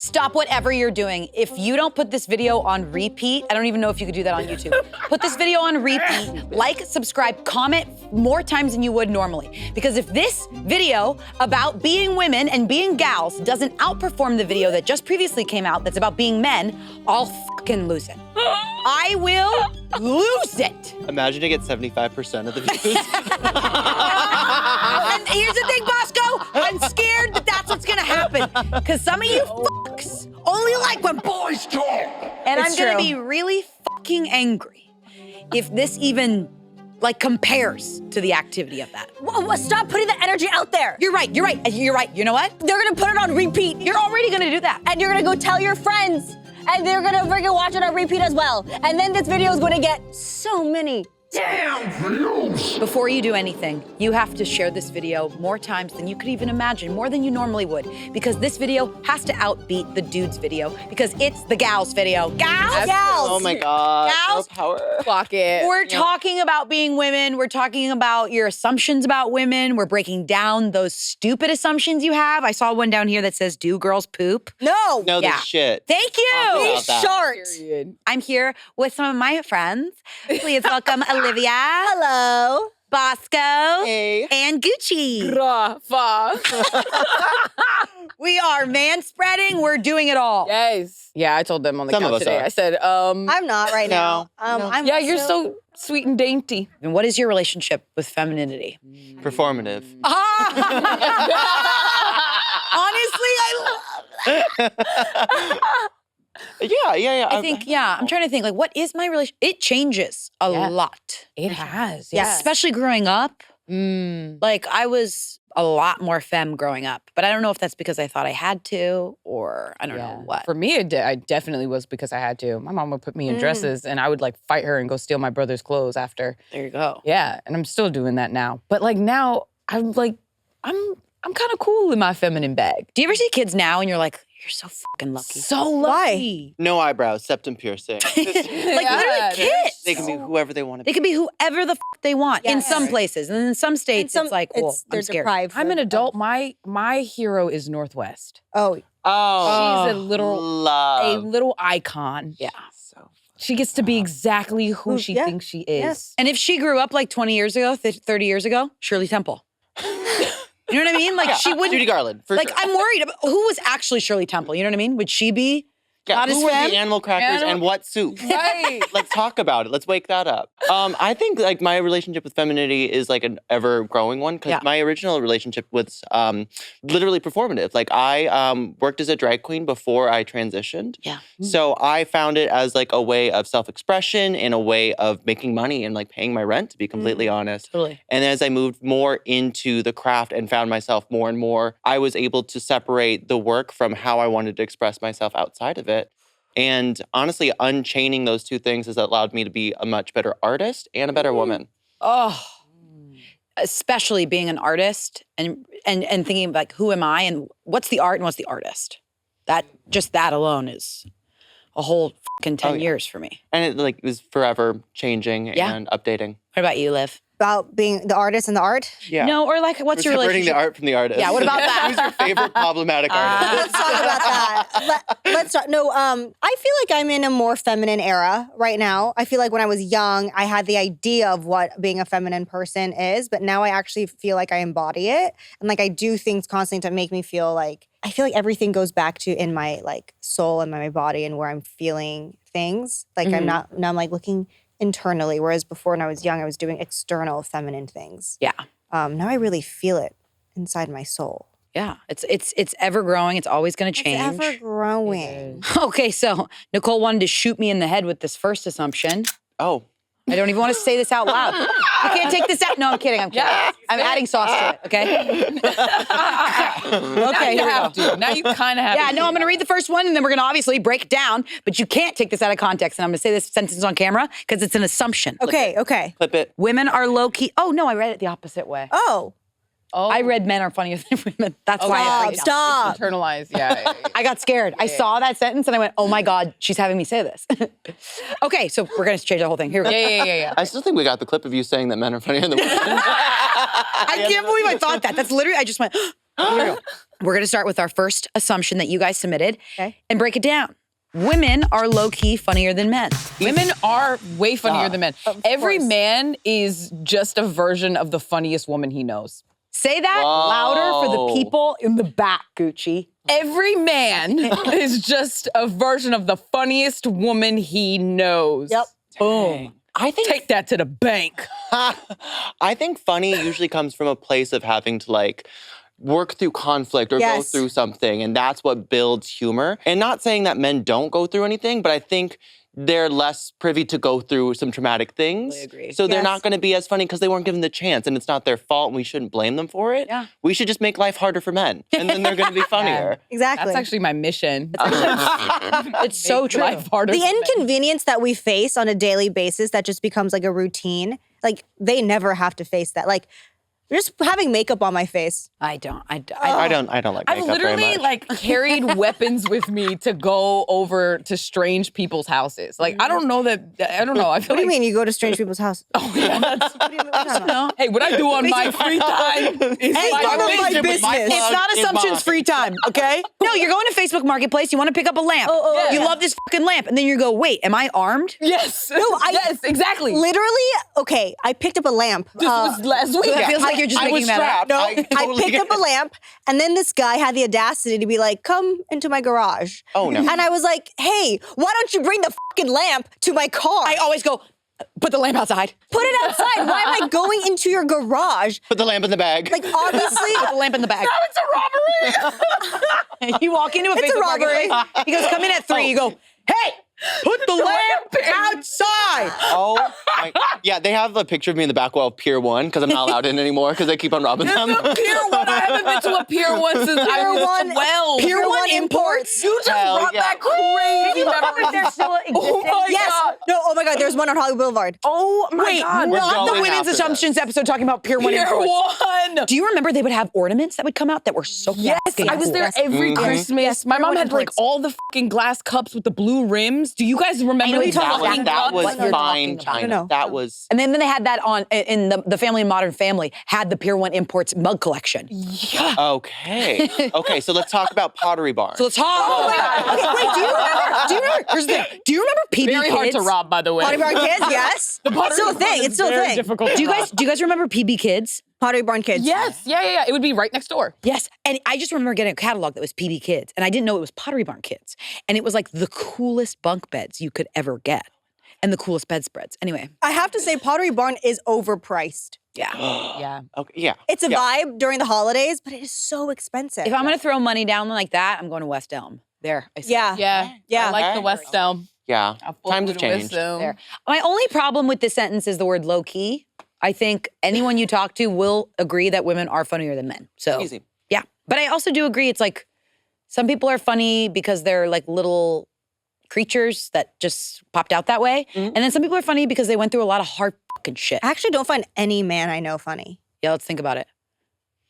Stop whatever you're doing. If you don't put this video on repeat, I don't even know if you could do that on YouTube. Put this video on repeat, like, subscribe, comment more times than you would normally. Because if this video about being women and being gals doesn't outperform the video that just previously came out that's about being men, I'll fucking lose it. I will lose it. Imagine to get 75% of the views. And here's the thing, Bosco, I'm scared that that's what's gonna happen. Because some of you fucks only like when boys talk. And I'm gonna be really fucking angry if this even compares to the activity of that. Stop putting the energy out there. You're right. You know what? They're gonna put it on repeat. You're already gonna do that. And you're gonna go tell your friends. And they're gonna freaking watch it on repeat as well. And then this video is gonna get so many damn views. Before you do anything, you have to share this video more times than you could even imagine, more than you normally would, because this video has to outbeat the dudes video, because it's the gals video. Gals! Oh my God. Gals! Power. Clock it. We're talking about being women. We're talking about your assumptions about women. We're breaking down those stupid assumptions you have. I saw one down here that says, do girls poop? No. No, Yeah. this shit. Thank you. Be Short. Period. I'm here with some of my friends. Please welcome Olivia. Hello. Bosco. Hey. And Gucci. Rafa. We are manspreading. We're doing it all. Yes. Yeah, I told them on the Some of couch us today. are. I said, I'm not right now. No. I'm yeah, you're so sweet and dainty. And what is your relationship with femininity? Performative. Honestly, I love that. Yeah. I think, I'm trying to think, what is my relationship? It changes a lot. It has. Yeah, especially growing up. I was a lot more femme growing up, but I don't know if that's because I thought I had to, or I don't know what. For me, I definitely was because I had to. My mom would put me in dresses, and I would fight her and go steal my brother's clothes after. There you go. Yeah, and I'm still doing that now. But now, I'm kind of cool in my feminine bag. Do you ever see kids now and you're like, you're so fucking lucky? So lucky. No eyebrows, septum piercing. Literally kids. They can be whoever they want to be. They can be whoever the fuck they want in some places. And in some states, it's like, cool, they're I'm scared. deprived. I'm an adult. My hero is Northwest. Oh. Oh. She's a love. little icon. Yeah. So She gets to be exactly who she thinks she is. Yes. And if she grew up 20 years ago, 30 years ago, Shirley Temple. You know what I mean? She wouldn't. Judy Garland, for sure. I'm worried about who was actually Shirley Temple. You know what I mean? Would she be not as who were femme? the animal crackers and what soup? Right. Let's talk about it. Let's wake that up. I think my relationship with femininity is an ever-growing one because my original relationship was literally performative. I worked as a drag queen before I transitioned. Yeah. So I found it as a way of self-expression and a way of making money and paying my rent, to be completely honest. Totally. And as I moved more into the craft and found myself more and more, I was able to separate the work from how I wanted to express myself outside of it. And honestly, unchaining those two things has allowed me to be a much better artist and a better woman. Oh, especially being an artist and thinking who am I and what's the art and what's the artist? That alone is a whole fucking 10 years for me. And it was forever changing and updating. What about you, Liv? About being the artist and the art? Yeah. No, or what's your Separating relationship? the art from the artist. Yeah, what about that? Who's your favorite problematic artist? Let's talk about that. Let's talk. No, I feel like I'm in a more feminine era right now. I feel like when I was young, I had the idea of what being a feminine person is, but now I actually feel like I embody it. And I do things constantly to make me feel I feel like everything goes back to in my soul and my body and where I'm feeling things. I'm not, now I'm looking internally, whereas before when I was young, I was doing external feminine things. Yeah. Now I really feel it inside my soul. Yeah, it's ever growing. It's always going to change. It's ever growing. Okay, so Nicole wanted to shoot me in the head with this first assumption. Oh. I don't even want to say this out loud. You can't take this out. No, I'm kidding. I'm kidding. I'm adding sauce to it, okay? Okay, You here we have go. to. Now you kind of have to. Yeah, no, I'm going to read the first one, and then we're going to obviously break it down, but you can't take this out of context, and I'm going to say this sentence on camera because it's an assumption. Okay. Clip it. Women are low-key. Oh, no, I read it the opposite way. Oh. I read men are funnier than women. That's why I freaked out. Stop. Internalize, yeah. I got scared. I saw that sentence, and I went, oh, my God, she's having me say this. Okay, so we're going to change the whole thing. Here we go. Yeah. I still think we got the clip of you saying that men are funnier than women. I can't believe I thought that. That's literally, I just went, We're gonna start with our first assumption that you guys submitted Okay. and break it down. Women are low-key funnier than men. Women are way funnier than men. Every course. man is just a version of the funniest woman he knows. Say that louder for the people in the back, Gucci. Every man is just a version of the funniest woman he knows. Yep. Boom. I think Take that to the bank. I think funny usually comes from a place of having to like work through conflict or go Yes. through something, and that's what builds humor. And not saying that men don't go through anything, but I think they're less privy to go through some traumatic things. Totally agree. So they're Yes. not going to be as funny because they weren't given the chance, and it's not their fault, and we shouldn't blame them for it. Yeah. We should just make life harder for men, and then they're going to be funnier. Exactly. That's actually my mission. It's so true. Life harder the for men. inconvenience that we face on a daily basis that just becomes like a routine. Like they never have to face that. Like just having makeup on my face. I don't I don't like I've makeup very literally much. like carried weapons with me to go over to strange people's houses. Like I don't know that I don't know. I feel What do you like mean you go to strange people's house? Oh, yeah, that's- What do you mean? What are you talking about? Hey, what I do on my free time is Hey, my none of my relationship with my business. It's plug not is assumptions mine. free time, okay? No, you're going to Facebook Marketplace, you want to pick up a lamp. Oh, You yeah. love this fucking lamp, and then you go, wait, am I armed? Yes. I- yes, exactly. Literally, okay, I picked up a lamp. This was last week. It feels like you're just I was making that up. strapped. No, I totally I picked get up a lamp, and then this guy had the audacity to be like, "Come into my garage." Oh, no. And I was like, "Hey, why don't you bring the fucking lamp to my car? I always go, put the lamp outside. Put it outside. Why am I going into your garage? Put the lamp in the bag. Like obviously, Put the lamp in the bag. It's a robbery. You walk into a It's a Facebook robbery. Marketplace, he goes, come in at 3. You go, hey, put the lamp outside. Oh, my. Yeah, they have a picture of me in the back wall of Pier 1 because I'm not allowed in anymore because they keep on robbing them. It's a Pier 1. I haven't been to a Pier 1 since I Pier was 1 12. Pier 1 imports. You just Hell brought yeah. back crazy memories. They're still Oh my yes. God. No. Oh my God. There's one on Hollywood Boulevard. Oh my Wait, God. We're not the going women's after assumptions episode talking about Pier 1 Pier imports. 1. Do you remember they would have ornaments that would come out that were so Yes, fucking I was cool? there every Christmas. Yes, My Pier mom 1 had like imports. all the fucking glass cups with the blue rims. Do you guys remember I know these you're talking fucking about that was cups? what you're fine talking about. China. No. That was. And then they had that on in the Family and Modern Family had the Pier 1 Imports mug collection. Okay. Okay, so let's talk about Pottery Barn. So let's talk. Oh my God. Okay, wait, do you remember? Here's the thing. Do you remember PB Very Kids? hard to rob, by the way. Pottery Barn Kids. Yes. It's still a thing. It's still a thing. Difficult. Do you guys remember PB Kids? Pottery Barn Kids. Yes. Yeah. It would be right next door. Yes. And I just remember getting a catalog that was PB Kids, and I didn't know it was Pottery Barn Kids. And it was like the coolest bunk beds you could ever get and the coolest bedspreads. Anyway, I have to say, Pottery Barn is overpriced. yeah. Yeah. Okay, yeah. It's a yeah. vibe during the holidays, but it is so expensive. If I'm going to throw money down like that, I'm going to West Elm. There. I said it. Yeah. Yeah. Yeah. I like the Okay. West Elm. Yeah. Times have changed. There. My only problem with this sentence is the word low key. I think anyone you talk to will agree that women are funnier than men. So Easy. yeah. But I also do agree it's like some people are funny because they're like little creatures that just popped out that way. Mhm. And then some people are funny because they went through a lot of hard fucking shit. I actually don't find any man I know funny. Yeah, let's think about it.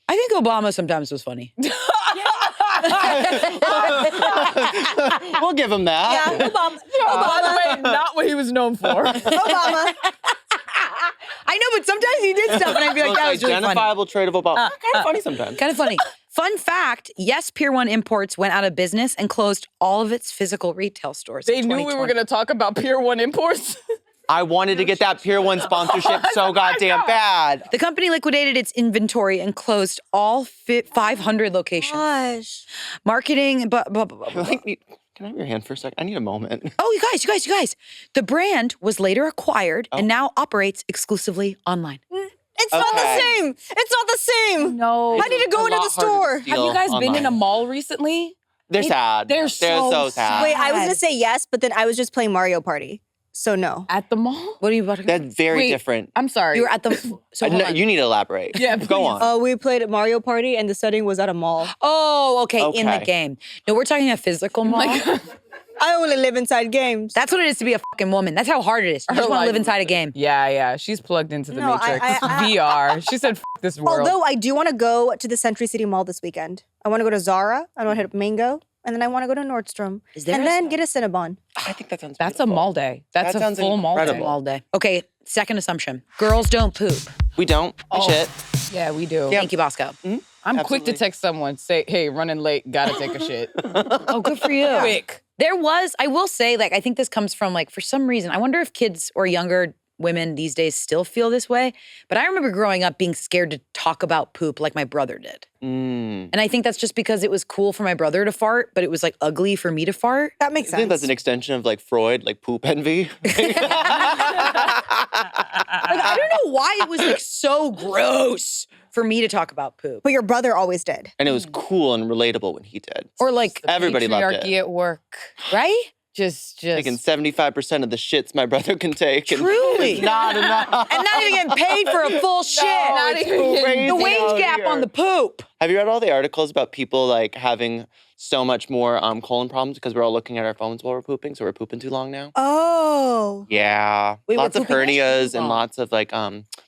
I think Obama sometimes was funny. We'll give him that. Yeah, Obama. By the way, not what he was known for. Obama. I know, but sometimes he did stuff and I'd be like, that was really funny. Identifiable trait of Obama. Kind of funny sometimes. Kind of funny. Fun fact, yes, Pier 1 Imports went out of business and closed all of its physical retail stores They in knew we were 2020. going to talk about Pier 1 imports. I wanted to get that Pier 1 sponsorship so goddamn bad. The company liquidated its inventory and closed all 500 locations. Gosh. Marketing, blah, blah, blah, blah, blah. Can I have your hand for a second? I need a moment. Oh, you guys. The brand was later acquired and now operates exclusively online. It's not the Okay. same. It's not the same. No. I need to go A into lot the harder to store. steal Have you guys been in a online. mall recently? They're sad. they're so sad. Wait, I was God. gonna say yes, but then I was just playing Mario Party. So no. At the mall? What are you about to That's very Wait, different. I'm sorry. You were at the. So hold No, on. you need to elaborate. Yeah, Go please. on. We played at Mario Party and the setting was at a mall. Oh, okay, in the Okay. game. No, we're talking a physical mall. I only live inside games. That's what it is to be a fucking woman. That's how hard it is. You just Her want to live life- inside a game. Yeah. She's plugged into the No, Matrix. I- VR. She said, F this world. Although I do want to go to the Century City Mall this weekend. I want to go to Zara. I want to hit up Mango. And then I want to go to Nordstrom. Is there and a then Zara? get a Cinnabon. I think that sounds That's a beautiful. mall day. That's That a sounds full mall day. incredible. All day. Okay, second assumption. Girls don't poop. We don't. Oh. Shit. Yeah, we do. Yeah. Thank you, Bosco. I'm quick to Absolutely. text someone, say, hey, running late, gotta take a shit. Oh, good for you. Quick. I will say, like, I think this comes from, like, for some reason, I wonder if kids or younger women these days still feel this way. But I remember growing up being scared to talk about poop like my brother did. Mm. And I think that's just because it was cool for my brother to fart, but it was like ugly for me to fart. That makes I sense. think that's an extension of like Freud, like poop envy. Like, I don't know why it was like so gross for me to talk about poop. But your brother always did. And it was cool and relatable when he did. Or like, Everybody loved it. Patriarchy at work. right? Just. Taking 75% of the shits my brother can take. And Truly. it's not enough. And not even getting paid for a full shit. not it's even getting- crazy The wage out gap here. on the poop. Have you read all the articles about people like having so much more colon problems because we're all looking at our phones while we're pooping, so we're pooping too long now? Oh. Yeah. Wait, we're lots of pooping way too hernias and long. lots of like,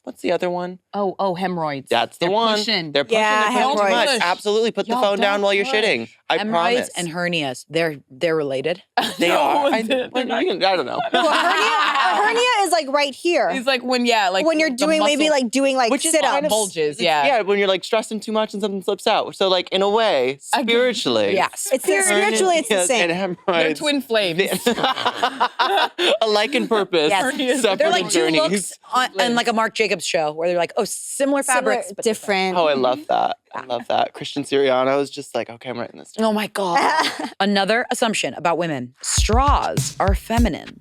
what's the other one? Oh, hemorrhoids. That's the They're one. Pushing. They're pushing. Yeah, They're pushing too much. hemorrhoids. Absolutely. Put the Y'all phone down don't while you're push. shitting. I Hemorrhoids promise. and hernias, they're related. They No, are. I they're not. don't know. Well, a hernia is like right here. It's like when when you're the doing maybe muscle like doing like Which is sit-ups. kind of bulges. Yeah, Yeah. when you're like stressing too much and something slips out. So like in a way, I get- spiritually. Yes. It's spiritually it's the hernias same. And They're hemorrhoids. twin flames. Alike in purpose. Yes. Separate They're like in two journeys. looks on like a Marc Jacobs show where they're like, oh, similar fabrics, Similar, but different. Oh, I love that. I love that. Christian Siriano is just like, okay, I'm writing this down. Oh my God. Another assumption about women. Straws are feminine.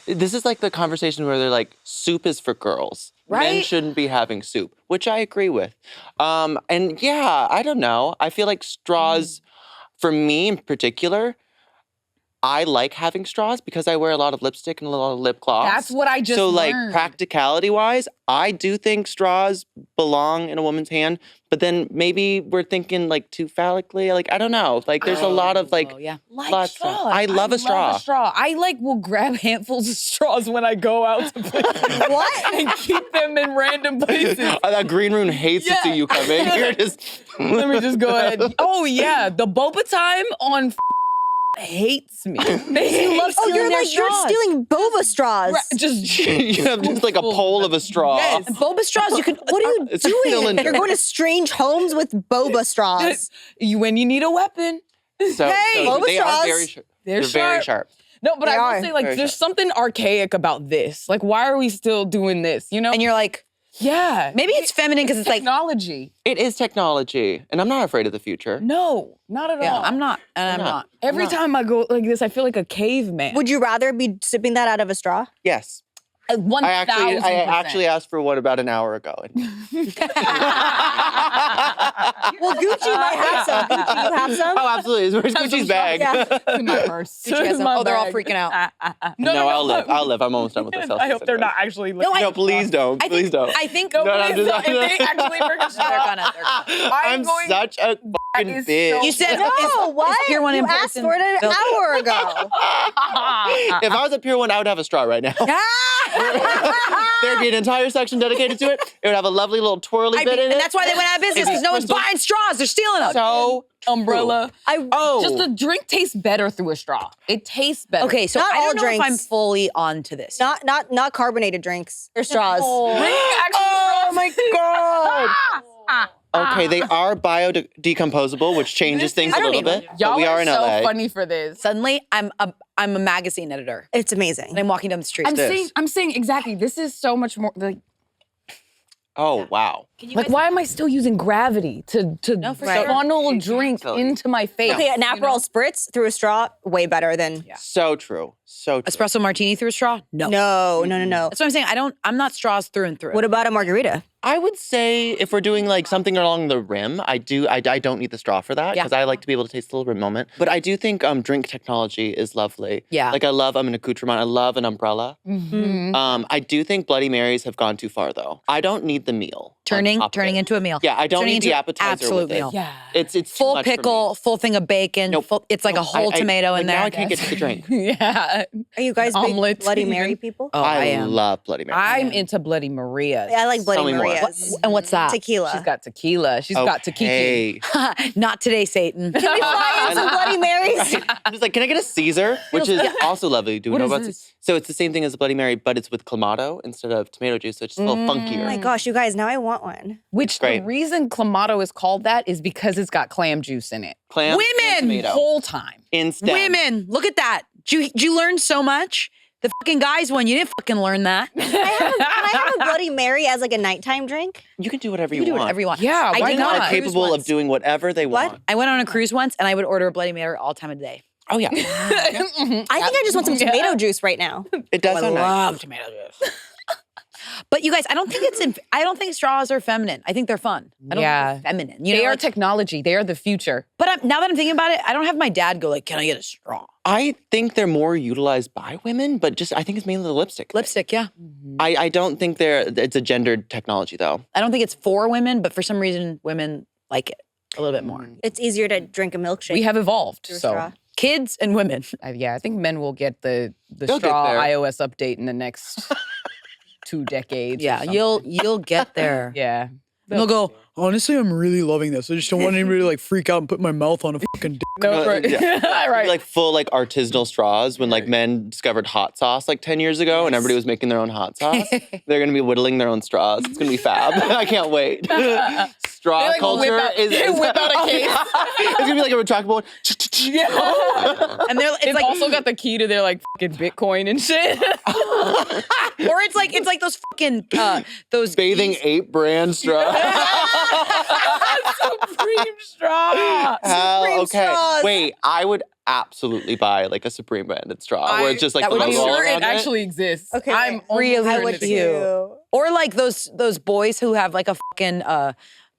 This is like the conversation where they're like, soup is for girls. Men Right? shouldn't be having soup, which I agree with. And yeah, I don't know. I feel like straws, for me in particular, I like having straws because I wear a lot of lipstick and a lot of lip gloss. That's what I just So like learned. practicality-wise, I do think straws belong in a woman's hand, but then maybe we're thinking like too phallically. Like, I don't know. Like there's a lot of like, Oh, yeah. Like lots of- straws. I love a straw. I like will grab handfuls of straws when I go out to play. What? And keep them in random places. That green room hates to see Yeah. you come in. You're just. Let me just go ahead. Oh yeah, the boba time on hates me. They love Oh, you're their like you're straws. stealing boba straws. Just You have just like a pole of a straw. Yes. And boba straws, you can, what are you It's a doing? cylinder. You're going to strange homes with boba straws. when you need a weapon. So, Hey, so boba they are straws. very sharp. They're very sharp. sharp. No, but They I are. will say, like, Very there's sharp. something archaic about this. Like, why are we still doing this? You know? And you're like, yeah. maybe it's feminine because it's like, technology. It is technology, and I'm not afraid of the future. No, not at yeah, all. I'm not, and I'm not. Every time I go like this, I feel like a caveman. Would you rather be sipping that out of a straw? Yes. 1,000%. I actually asked for one about an hour ago. Well, Gucci might have some. Gucci, you have some? Oh, absolutely. Where's Gucci's bag? Yeah. in my purse. Gucci has In some- my oh, they're all bag. freaking out. No, I'll live. I'll live. I'm almost done with this. I hope they're not actually looking. I- No, please don't. I Please think, don't. I think, No, No, I'm please just- don't. If they actually bring a straw, they're gonna. I'm going- such a fucking is bitch. so You said, No, what? Pier 1 you in asked person for it an built- hour ago. If I was at Pier 1, I would have a straw right now. There'd be an entire section dedicated to it. It would have a lovely little twirly bit in and it. that's why they went out of business because no one's Crystal. buying straws. They're stealing them. So umbrella. Oh. Just the drink tastes better through a straw. It tastes better. Okay, so Not I all don't know if I'm drinks. fully onto this. Not carbonated drinks. They're straws. Oh my god! Okay, they are biodecomposable, which changes things a little bit. But Y'all we are are in so LA. funny for this. Suddenly, I'm a magazine editor, It's amazing. and I'm walking down the street. I'm saying exactly. This is so much more like Oh wow! why am I still using gravity to for sure. funnel drink Exactly. into my face? Okay, an you know? Aperol spritz through a straw, way better than So true. So true. Espresso martini through a straw? No. no. That's what I'm saying. I'm not straws through and through. What about a margarita? I would say if we're doing like something along the rim, I don't need the straw for that Yeah. because I like to be able to taste the little rim moment. But I do think drink technology is lovely. Yeah. Like I love an accoutrement. I love an umbrella. I do think Bloody Marys have gone too far though. I don't need the meal. on turning top of it. into a meal. Yeah, I don't Turning need the into appetizer absolute with it. meal. Yeah. It's too Full much for me. pickle, full thing of bacon. Nope. It's like a whole tomato in but there. Now I can't get to the drink. Yeah. Are you guys big Omelet, Bloody even. Mary people? Oh, I am. love Bloody Mary. I'm into Bloody Marias. I like Bloody Tell me more. Marias. margaritas. And what's that? Tequila. She's got tequila. She's got tequila. Hey. Not today, Satan. Can we fly in some Bloody Marys? I'm just like, can I get a Caesar? Which is also lovely. Do you What know is about this? So it's the same thing as a Bloody Mary, but it's with Clamato instead of tomato juice, so it's just a little funkier. Oh my gosh, you guys, now I want one. Which Great. the reason Clamato is called that is because it's got clam juice in it. Clam Women! and The tomato. whole time. Instant. Women, look at that. Did you learn so much? The fucking guys won. You didn't fucking learn that. Can I have a Bloody Mary as like a nighttime drink? You can do whatever You you can do want. whatever you want. Yeah, I why did go not? on Are a cruise capable once. of doing whatever they What? want. I went on a cruise once and I would order a Bloody Mary all time of the day. Oh yeah. I think I just want some tomato juice right now. It does I sound nice. love tomato juice. But you guys, I don't think straws are feminine. I think they're fun. I don't Yeah. think they're feminine. They are like, technology. They are the future. but now that I'm thinking about it, I don't have my dad go like, "Can I get a straw?" I think they're more utilized by women, but just I think it's mainly the lipstick. thing. Lipstick, yeah. I don't think it's a gendered technology though. I don't think it's for women, but for some reason, women like it a little bit more. It's easier to drink a milkshake. We have evolved. through a So straw. Kids and women. yeah, I think men will get the They'll get straw there. iOS update in the next 2 decades. or Yeah, something. you'll get there. Yeah. And they'll go, Honestly, I'm really loving this. I just don't want anybody to like freak out and put my mouth on a fucking dick. No, right. Yeah. right. Like full like artisanal straws when like men discovered hot sauce like 10 years ago and everybody was making their own hot sauce. They're gonna be whittling their own straws. It's gonna be fab. I can't wait. Straw They, like, culture whip out- is they whip out a case. It's gonna be like a retractable one. and they're, It's also got the key to their like fucking Bitcoin and shit. or it's like those fucking those Bathing Ape brand straw. Supreme straw. Hell, Supreme okay. straws. Wait, I would absolutely buy like a Supreme branded straw where it's just like that the would I'm be logo sure around it actually exists. Okay, I'm wait. almost Really I certain would it too. exists. or like those boys who have like a fucking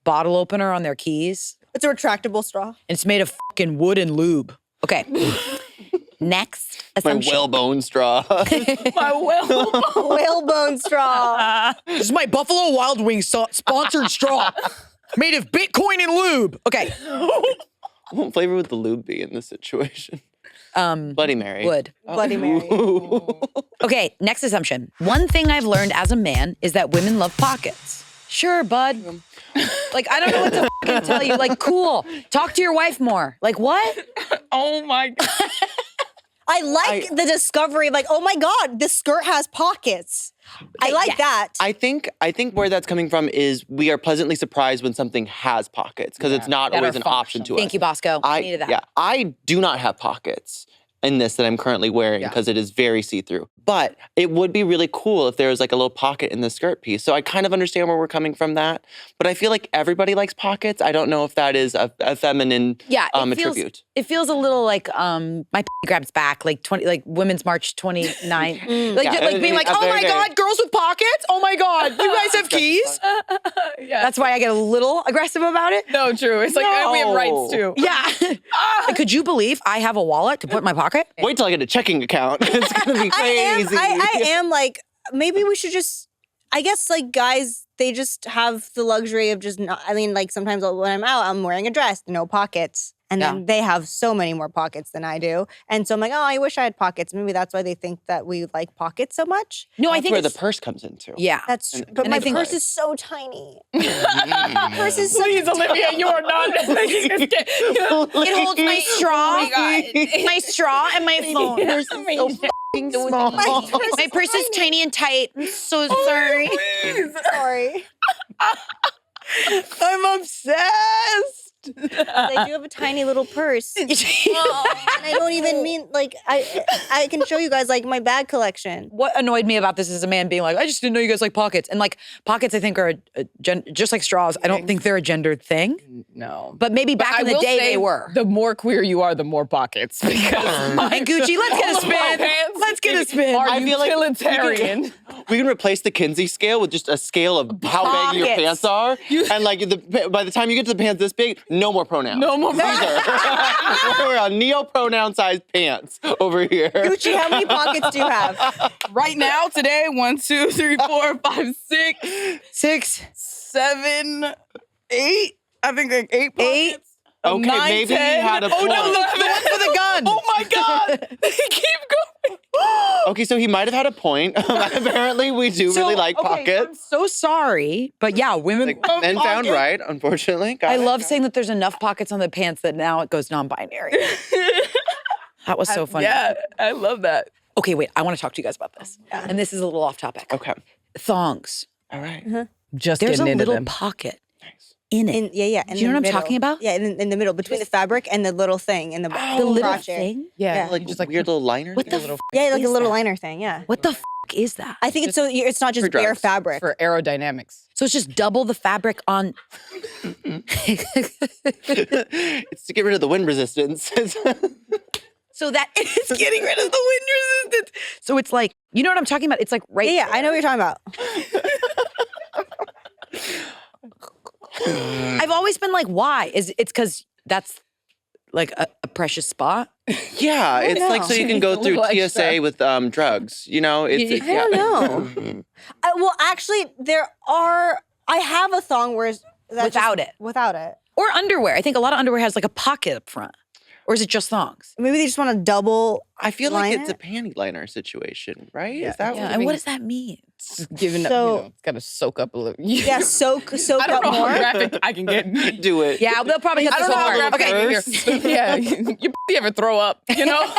bottle opener on their keys. It's a retractable straw. And it's made of fucking wood and lube. Okay. Next My assumption. whalebone straw. My well. Whalebone straw. This is my Buffalo Wild Wings sponsored straw made of Bitcoin and lube. Okay. What flavor would the lube be in this situation? Bloody Mary. Wood. Bloody Mary. Okay, next assumption. One thing I've learned as a man is that women love pockets. Sure, bud. Like, I don't know what to fucking tell you. Like, cool. Talk to your wife more. Like, what? Oh my god. I like the discovery of like, oh my God, this skirt has pockets. I like yes. that. I think where that's coming from is we are pleasantly surprised when something has pockets because it's not That are always an option to us. Thank you, Bosco. I needed that. Yeah, I do not have pockets in this that I'm currently wearing because it is very see-through. But it would be really cool if there was like a little pocket in the skirt piece. So I kind of understand where we're coming from that. But I feel like everybody likes pockets. I don't know if that is a feminine attribute. It feels a little like my grabs back, like Women's March 29. Like being like, oh my God, girls with pockets? Oh my God, you guys have keys? Yeah. That's why I get a little aggressive about it. no true. It's like we have rights too. Yeah. Like, could you believe I have a wallet to put in my pocket? Wait till I get a checking account. It's gonna be crazy. I am like, maybe we should just, I guess like guys, they just have the luxury of just not, I mean, like sometimes when I'm out, I'm wearing a dress, no pockets. And then they have so many more pockets than I do. And so I'm like, oh, I wish I had pockets. Maybe that's why they think that we like pockets so much. No, I That's think where the it's, purse comes into. yeah. That's true. But and I my think- purse is so tiny. My purse is so Please, Olivia, you are not. It holds my straw, my straw, and my phone. My purse is tiny and tight. I'm so sorry. sorry. I'm obsessed. I do have a tiny little purse. And I don't even mean like I can show you guys like my bag collection. What annoyed me about this is a man being like, I just didn't know you guys like pockets. And like pockets, I think are just like straws. I don't think they're a gendered thing. No. But maybe back I in the will day say they were. The more queer you are, the more pockets. Because And Gucci, let's get a spin. Let's get a spin. Are I feel like utilitarian? we can replace the Kinsey scale with just a scale of how baggy your Pockets. pants are. And like by the time you get to the pants this big, no more pronouns. No more We're on neo-pronoun sized pants over here. Gucci, how many pockets do you have? Right now, today, 1, 2, 3, 4, 5, 6, 6. 7, 8. I think like 8 pockets. Okay, 9, maybe 10. he had a Oh no, point. the one for the gun. Oh my God. They keep going. Okay, so he might have had a point. Apparently, we do really like I'm pockets. so sorry, but yeah, women Like, love men found pockets. right, unfortunately. Got I it, love got saying that there's enough pockets on the pants that now it goes non-binary. That was so funny. Yeah, I love that. Okay, wait, I want to talk to you guys about this. And this is a little off topic. it. Okay. Thongs. All right. Just There's a getting into little them. pocket in it. Yeah. Do you know what I'm talking about? Yeah, in the middle, between the fabric and the little thing in the The little crotch area. thing? Yeah, Like, you just like weird little liners. What the little Yeah, like is a little that? liner thing, yeah. What the is that? I think it's so it's not just For bare drugs. fabric. for aerodynamics. So it's just double the fabric on. It's to get rid of the wind resistance. So that it's getting rid of the wind resistance. So it's like, you know what I'm talking about? It's like right. Yeah, I know what you're talking about. I've always been like, why? It's because that's like a precious spot. Yeah, it's like know. so you can go A through little TSA extra. with drugs. You know, it's I don't know. Well, actually, I have a thong where Without it. Without it. Or underwear. I think a lot of underwear has like a pocket up front. Or is it just thongs? Maybe they just want to double. I feel like Line it's a it? panty liner situation, right? Yeah. Is that Yeah. what? And what does that mean? Giving up, So- it's got to soak up a little. Yeah, soak I up don't know more. how graphic I can get. Do it. Yeah, they'll probably hit I this don't know how hard. graphic Okay. I can get. Yeah, you ever throw up, you know?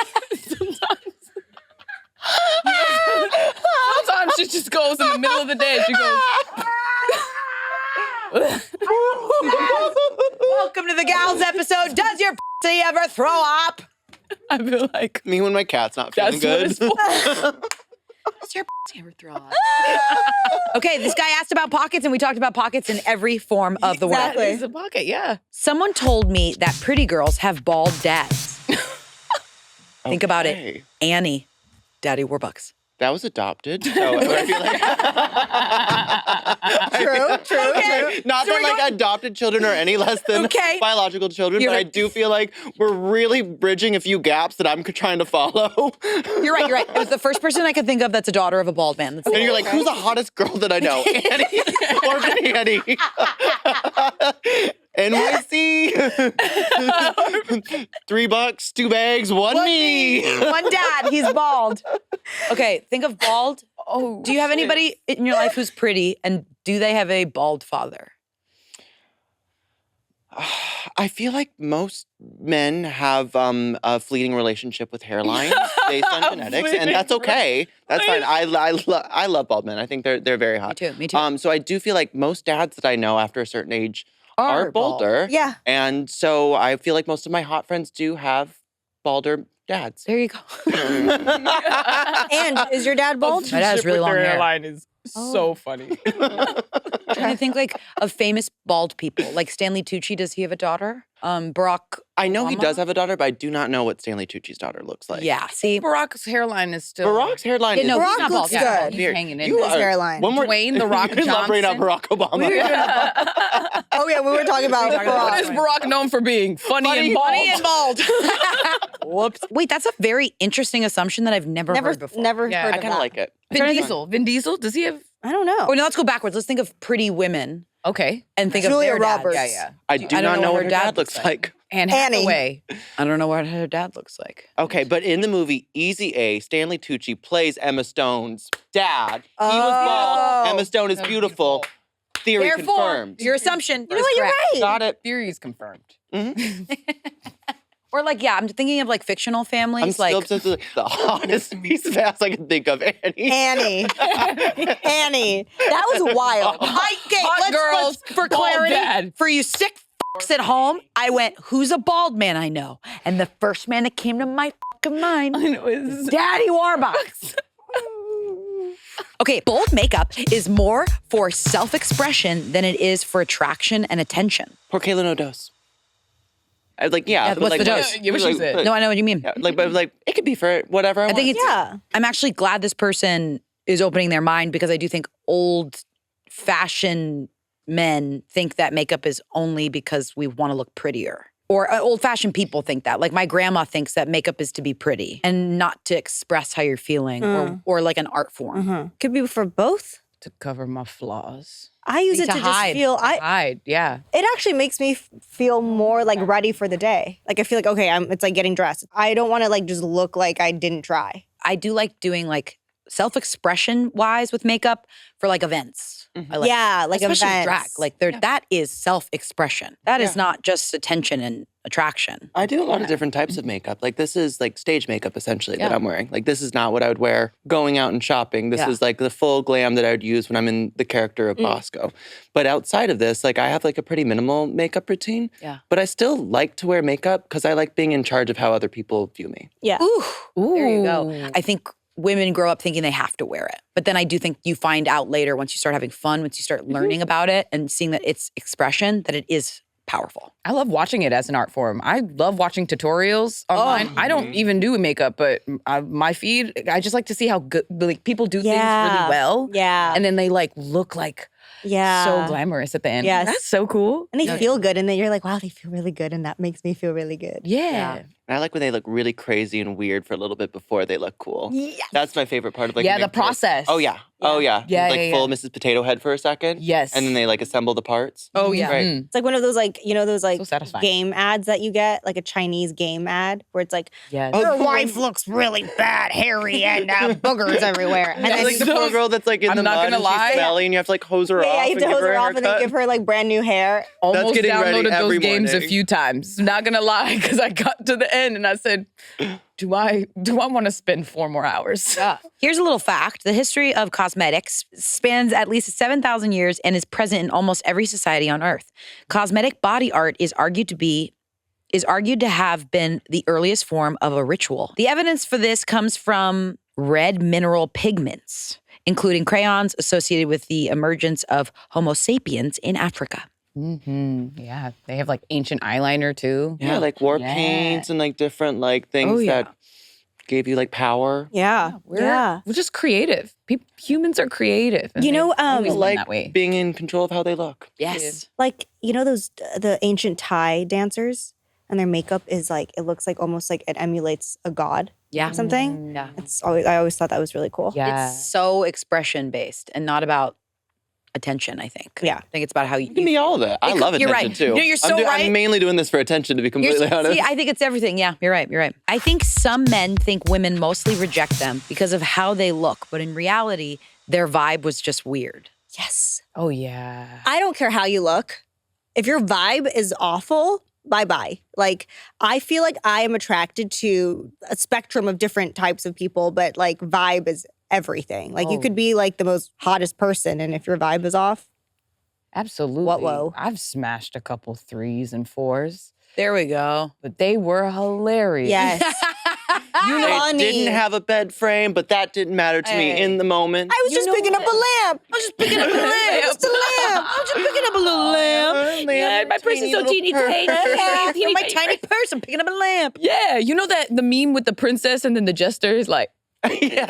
Sometimes she just goes in the middle of the day. She goes, Welcome to the gals episode. Does your pussy ever throw up? I feel like Me when my cat's not feeling that's what good. it's for. Does your pussy ever throw up? Okay, this guy asked about pockets, and we talked about pockets in every form of the word. Exactly. It's a pocket, yeah. Someone told me that pretty girls have bald dads. Think about it. Okay. Annie, Daddy Warbucks. That was adopted. So I feel like True. not that like adopted children are any less than Okay. biological children, You're but I right. do feel like we're really bridging a few gaps that I'm trying to follow. You're right, you're right. It was the first person I could think of that's a daughter of a bald man. That's And you're like, who's the hottest girl that I know? Annie. Orphan Annie. NYC. $3, 2 bags, one me. one dad, he's bald. Okay, think of bald. Oh, Do you have anybody in your life who's pretty, and do they have a bald father? I feel like most men have a fleeting relationship with hairlines based on genetics, and that's okay. That's fine. I love bald men. I think they're very hot. Me too. So I do feel like most dads that I know after a certain age are bald. bolder. Yeah. And so I feel like most of my hot friends do have balder dads. There you go. And is your dad bald? My dad has really long hair. Line is so funny. Trying to think like of famous bald people. Like Stanley Tucci, does he have a daughter? Barack I know he Obama? does have a daughter, but I do not know what Stanley Tucci's daughter looks like. Yeah, see, Barack's hairline is still. Barack's hairline Yeah, is no, he's Barack not bald. looks Yeah. good. He's hanging in You there. His hairline. When we're, Dwayne The Rock you love bringing up Johnson. Barack Obama. Oh yeah, we were talking about What is Barack. Barack known for being? Funny and bald. whoops. Wait, that's a very interesting assumption that I've never heard before. Never Yeah, heard I of kind of that. like it. Vin Diesel. Vin Diesel? Does he have? I don't know. Oh, no, let's go backwards. Let's think of pretty women Okay. and think Julia of their Roberts. dads. Yeah. I do I don't not know know what what her her dad dad looks looks like. Anne Annie. Hathaway. I don't know what her dad looks like. Okay, but in the movie Easy A, Stanley Tucci plays Emma Stone's dad. He was Oh. bald. Emma Stone is That's beautiful. Theory Therefore, confirmed. your assumption. You know what? You're right. Got it. Theory is confirmed. Or like, yeah, I'm thinking of like fictional families. I'm like, still obsessed with the hottest piece of ass I can think of, Annie. Annie. Annie. That was wild. Hot girls, for bald clarity, dad. for you sick fucks at home, I went, who's a bald man I know? And the first man that came to my fucking mind, I know it's Daddy Warbucks. Okay, bold makeup is more for self-expression than it is for attraction and attention. Poor Kayla Odos. I was like, yeah. Yeah, but what's like, the dose? Yeah, what she said. No, I know what you mean. Yeah, like, but like, it could be for whatever I want. I think it's, Yeah. I'm actually glad this person is opening their mind because I do think old fashioned men think that makeup is only because we want to look prettier. Or old fashioned people think that. Like my grandma thinks that makeup is to be pretty and not to express how you're feeling or like an art form. Could be for both. to cover my flaws. I use See, it to to hide. just feel. Hide, yeah. It actually makes me feel more like ready for the day. Like I feel like okay, it's like getting dressed. I don't want to like just look like I didn't try. I do like doing like self-expression wise with makeup for like events. I like, Yeah, like especially with events. drag. Like that is self-expression. That is not just attention and attraction. I do a lot of different types of makeup. Like this is like stage makeup essentially that I'm wearing. Like this is not what I would wear going out and shopping. This is like the full glam that I would use when I'm in the character of Bosco. But outside of this, like I have like a pretty minimal makeup routine. Yeah. But I still like to wear makeup because I like being in charge of how other people view me. Yeah. Ooh, there you go. I think women grow up thinking they have to wear it. But then I do think you find out later once you start having fun, once you start learning about it and seeing that it's expression, that it is powerful. I love watching it as an art form. I love watching tutorials online. I don't even do makeup, but my feed, I just like to see how good like people do things really well. Yeah. And then they like look like so glamorous at the end. Yes. That's so cool. And they feel good, and then you're like, wow, they feel really good, and that makes me feel really good. Yeah. And I like when they look really crazy and weird for a little bit before they look cool. Yes. That's my favorite part of like Yeah, a the makeup tutorial. process. Oh yeah. Oh yeah. Yeah, like yeah, full Mrs. Potato Head for a second. Yes. And then they like assemble the parts. Oh, yeah. Right. It's like one of those like, you know, those like So satisfying. game ads that you get, like a Chinese game ad where it's like, Yes. your wife looks really bad, hairy, and boogers everywhere. And It's then like the poor girl that's like in I'm the not mud gonna and lie. she's smelly and you have to like hose her off. yeah, you and have to give hose her a off and then haircut. give her like brand new hair. Almost getting ready downloaded every those games a morning. few times. Not gonna lie, because I got to the end and I said, do I want to spend 4 more hours? Here's a little fact. The history of cosmetics spans at least 7,000 years and is present in almost every society on Earth. Cosmetic body art is argued to have been the earliest form of a ritual. The evidence for this comes from red mineral pigments, including crayons associated with the emergence of Homo sapiens in Africa. Yeah, they have like ancient eyeliner too. Yeah, like war paints and like different like things that gave you like power. Yeah. We're just creative. Humans are creative. and You know, they've always been Like that way. being in control of how they look. Yes. like, you know, those, the ancient Thai dancers and their makeup is like, it looks like almost like it emulates a god Yeah. or something. Yeah. I always thought that was really cool. Yeah. It's so expression based and not about attention, I think. Yeah. I think it's about how you It can be all of it. I love you're attention right. too. No, you're so right. I'm mainly doing this for attention, to be completely honest. See, I think it's everything. Yeah, you're right. You're right. I think some men think women mostly reject them because of how they look, but in reality, their vibe was just weird. Yes. Oh yeah. I don't care how you look. If your vibe is awful, bye-bye. Like, I feel like I am attracted to a spectrum of different types of people, but like vibe is everything. Like, you could be like the most hottest person, and if your vibe is off, Absolutely. What-wo? I've smashed a couple 3s and 4s, There we go. but they were hilarious. yes. They Funny. didn't have a bed frame, but that didn't matter to me in the moment. I was just picking up a lamp. I was just picking up a lamp. Just a lamp. I was just picking up a little lamp. Yeah, my purse is so teeny tiny. Yeah. My tiny purse. I'm picking up a lamp. Yeah, you know that the meme with the princess and then the jester is like, Yes.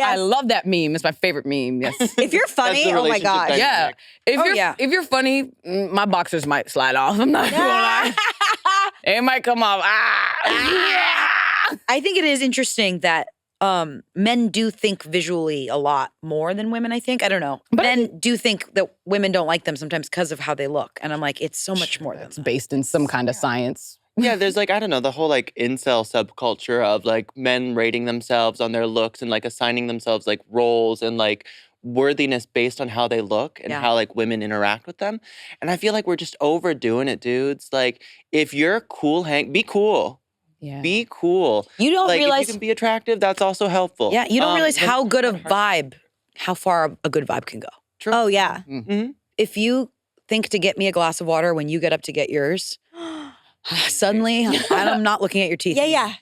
I love that meme. It's my favorite meme. Yes. If you're funny, That's the oh my relationship gosh. dynamic. Yeah. If you're funny, my boxers might slide off. I'm not gonna lie. It might come off. I think it is interesting that men do think visually a lot more than women, I think. I don't know. Men do think that women don't like them sometimes because of how they look. And I'm like, it's so much more than It's that. based in some kind of science. Yeah, there's like, I don't know, the whole like incel subculture of like men rating themselves on their looks and like assigning themselves like roles and like worthiness based on how they look and how like women interact with them. And I feel like we're just overdoing it, dudes. Like, if you're cool, be cool. Yeah. Be cool. You don't Like, realize. if you can be attractive, that's also helpful. Yeah, you don't realize but- how good a vibe, how far a good vibe can go. Oh, yeah. If you think to get me a glass of water when you get up to get yours, suddenly I'm not looking at your teeth. Yeah.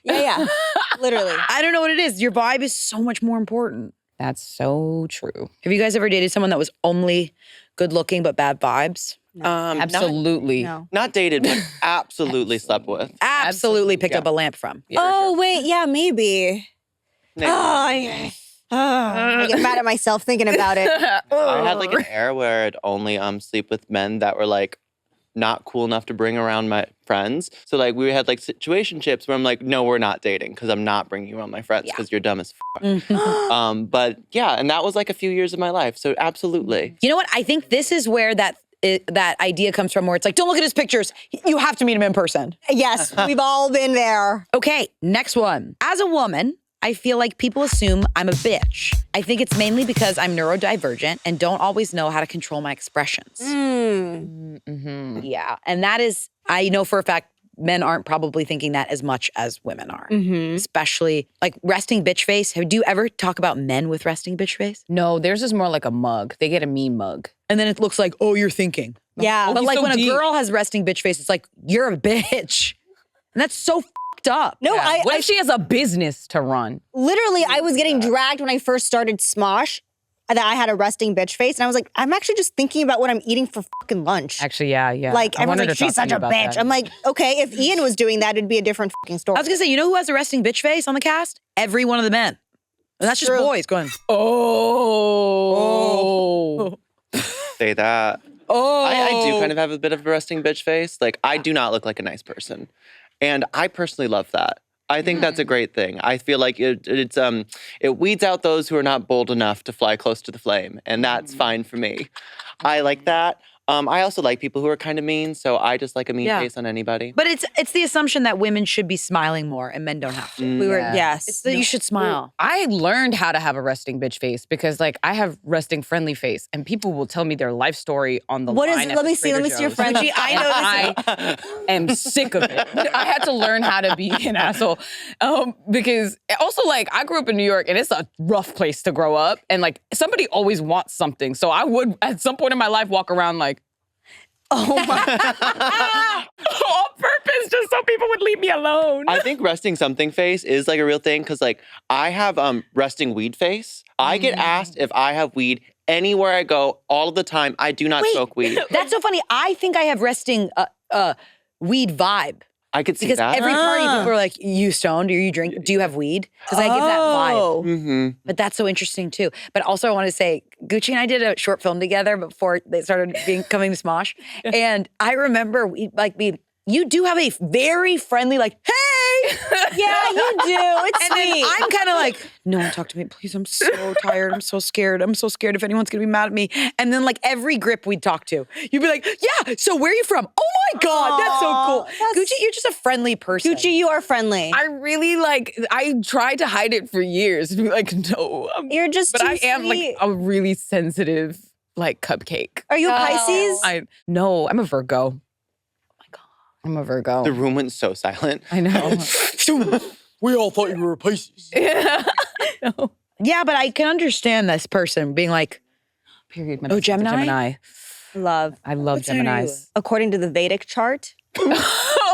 Literally. I don't know what it is. Your vibe is so much more important. That's so true. Have you guys ever dated someone that was only good looking but bad vibes? Absolutely. No. Not dated, but absolutely slept with. Absolutely picked up a lamp from. Oh, wait. Yeah, maybe. Nick, I get mad at myself thinking about it. I had like an era where I'd only sleep with men that were like not cool enough to bring around my friends. So like we had like situationships where I'm like, no, we're not dating because I'm not bringing you around my friends because you're dumb as fuck. But yeah, and that was like a few years of my life. So absolutely. You know what? I think this is where that idea comes from, where it's like, don't look at his pictures. You have to meet him in person. Yes, we've all been there. Okay, next one. As a woman, I feel like people assume I'm a bitch. I think it's mainly because I'm neurodivergent and don't always know how to control my expressions. Yeah, and that is, I know for a fact, men aren't probably thinking that as much as women are. Especially like resting bitch face. Do you ever talk about men with resting bitch face? No, theirs is more like a mug. They get a mean mug. And then it looks like, oh, you're thinking. Yeah. But he's like so when deep. a girl has resting bitch face, it's like, you're a bitch. And that's so fucked up. No, What if she has a business to run? literally, I was getting dragged when I first started Smosh, that I had a resting bitch face. And I was like, I'm actually just thinking about what I'm eating for fucking lunch. Actually, yeah. Like, I everyone's wanted like, to she's talk to such you a about bitch. that. I'm like, okay, if Ian was doing that, it'd be a different fucking story. I was gonna say, you know who has a resting bitch face on the cast? Every one of the men. And that's just True. boys going, Oh. Say that. oh. I do kind of have a bit of a resting bitch face. Like, I do not look like a nice person. And I personally love that. I think that's a great thing. I feel like it weeds out those who are not bold enough to fly close to the flame. And that's fine for me. I like that. I also like people who are kind of mean, so I just like a mean Yeah. face on anybody. But it's the assumption that women should be smiling more and men don't have to. We were, Yeah. yes. It's that you should smile. I learned how to have a resting bitch face because, like, I have resting friendly face, and people will tell me their life story on the What is line it? at Let the me see your Trader Joe's. friend. I know I am sick of it. I had to learn how to be an asshole because also, like, I grew up in New York, and it's a rough place to grow up, and like somebody always wants something, so I would at some point in my life walk around like. Oh my! On purpose, just so people would leave me alone. I think resting something face is like a real thing because like I have resting weed face. I get asked if I have weed anywhere I go all of the time. I do not smoke weed. That's so funny. I think I have resting weed vibe. I could see Because that. every party, people are like, you stoned or you drink? Do you have weed? Because I give that vibe. Mm-hmm. But that's so interesting too. But also I want to say, Gucci and I did a short film together before they started coming to Smosh. And I remember you do have a very friendly, like, hey! Yeah, you do. It's And then sweet. I'm kind of like, no one talk to me, please. I'm so tired. I'm so scared. I'm so scared if anyone's gonna be mad at me. And then like every grip we'd talk to, you'd be like, yeah, so where are you from? Oh my God, that's so cool. Gucci, you're just a friendly person. Gucci, you are friendly. I really I tried to hide it for years. To be like, no. You're just But too I am like sweet. a really sensitive, like, cupcake. Are you a Pisces? No, I'm a Virgo. Oh my God. I'm a Virgo. The room went so silent. I know. We all thought you were a Pisces. No. Yeah, but I can understand this person being like, Period. Oh, Gemini? Gemini. Love. I love What sign are you? Geminis. According to the Vedic chart,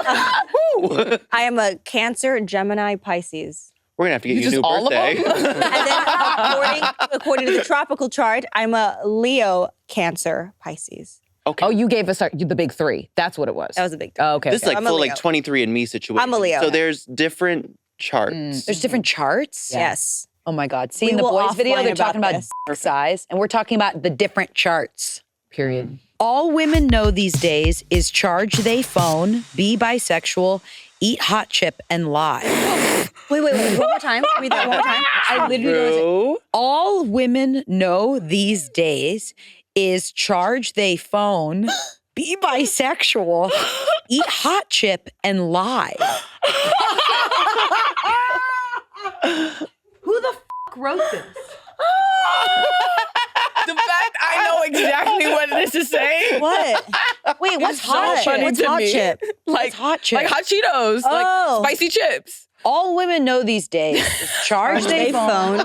I am a Cancer, Gemini, Pisces. We're gonna have to get You you a just new all of birthday. them? And then according to the tropical chart, I'm a Leo, Cancer, Pisces. Okay. Oh, you gave us the big three. That's what it was. That was a big Oh, okay. This is okay. like I'm a full Leo. like 23andMe situation. I'm a Leo. So there's different charts. there's different charts. Yes. Oh my God. See, in We the will boys video, offline they're about talking about this. dick size, and we're talking about the different charts. Period. All women know these days is charge they phone, be bisexual, eat hot chip, and lie. Wait. One more time. Read that one more time. I literally don't know. True. All women know these days is charge they phone, be bisexual, eat hot chip, and lie. Who the wrote this? The fact I know exactly what this is saying. What? Wait, what's so hot funny chip? What's to hot me. chip? Like hot chip? Like hot Cheetos. Oh. Like spicy chips. All women know these days is charge they phone,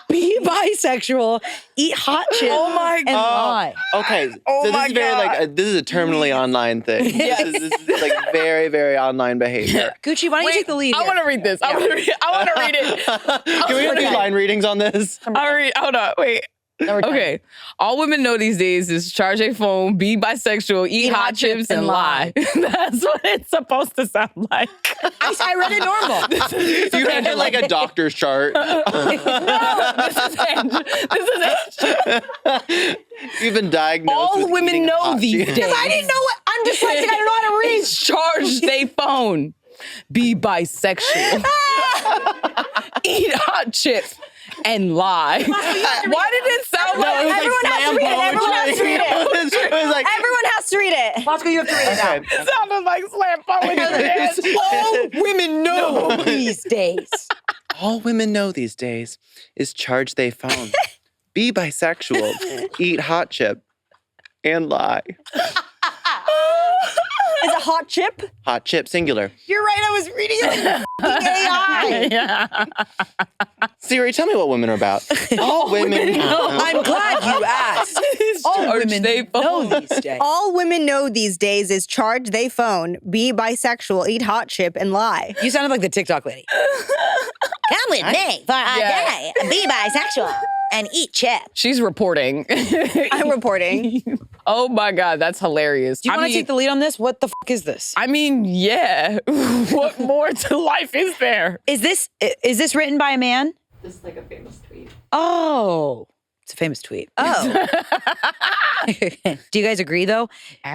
be bisexual, eat hot chip, and lie. Okay, Oh so this my is very God. like this is a terminally online thing. This is like very, very online behavior. Gucci, why don't you take the lead I here? want to read this. I want to read it. Can we do line readings on this? I'll read. Hold on. Wait. Okay. All women know these days is charge a phone, be bisexual, eat hot chips, and lie. That's what it's supposed to sound like. I read it normal. You had it like a doctor's chart. No, this is Ange. You've been diagnosed All with women eating know hot these Cheetos. days. I didn't know what. I'm dyslexic. I don't know how to read. It's charge they phone, be bisexual, eat hot chips, and lie. Why did it sound like Everyone has to read it. Everyone has to read it. It was like, Everyone has to read it. Bosco, you have to read it out. okay. it sounded like slam poetry? All women know these days. All women know these days is charge they phone. Be bisexual, eat hot chip, and lie. Is it hot chip? Hot chip, singular. You're right. I was reading it. AI. Yeah. Siri, tell me what women are about. All women know. I'm glad you asked. All Charge women they know phone. these days. All women know these days is charge they phone, be bisexual, eat hot chip, and lie. You sounded like the TikTok lady. Come with me for a day. Be bisexual and eat chips. She's reporting. I'm reporting. Oh my God, that's hilarious. Do you want to take the lead on this? What the fuck is this? I mean, yeah. What more to life is there? Is this written by a man? This is like a famous tweet. Oh, it's a famous tweet. Oh. Do you guys agree though?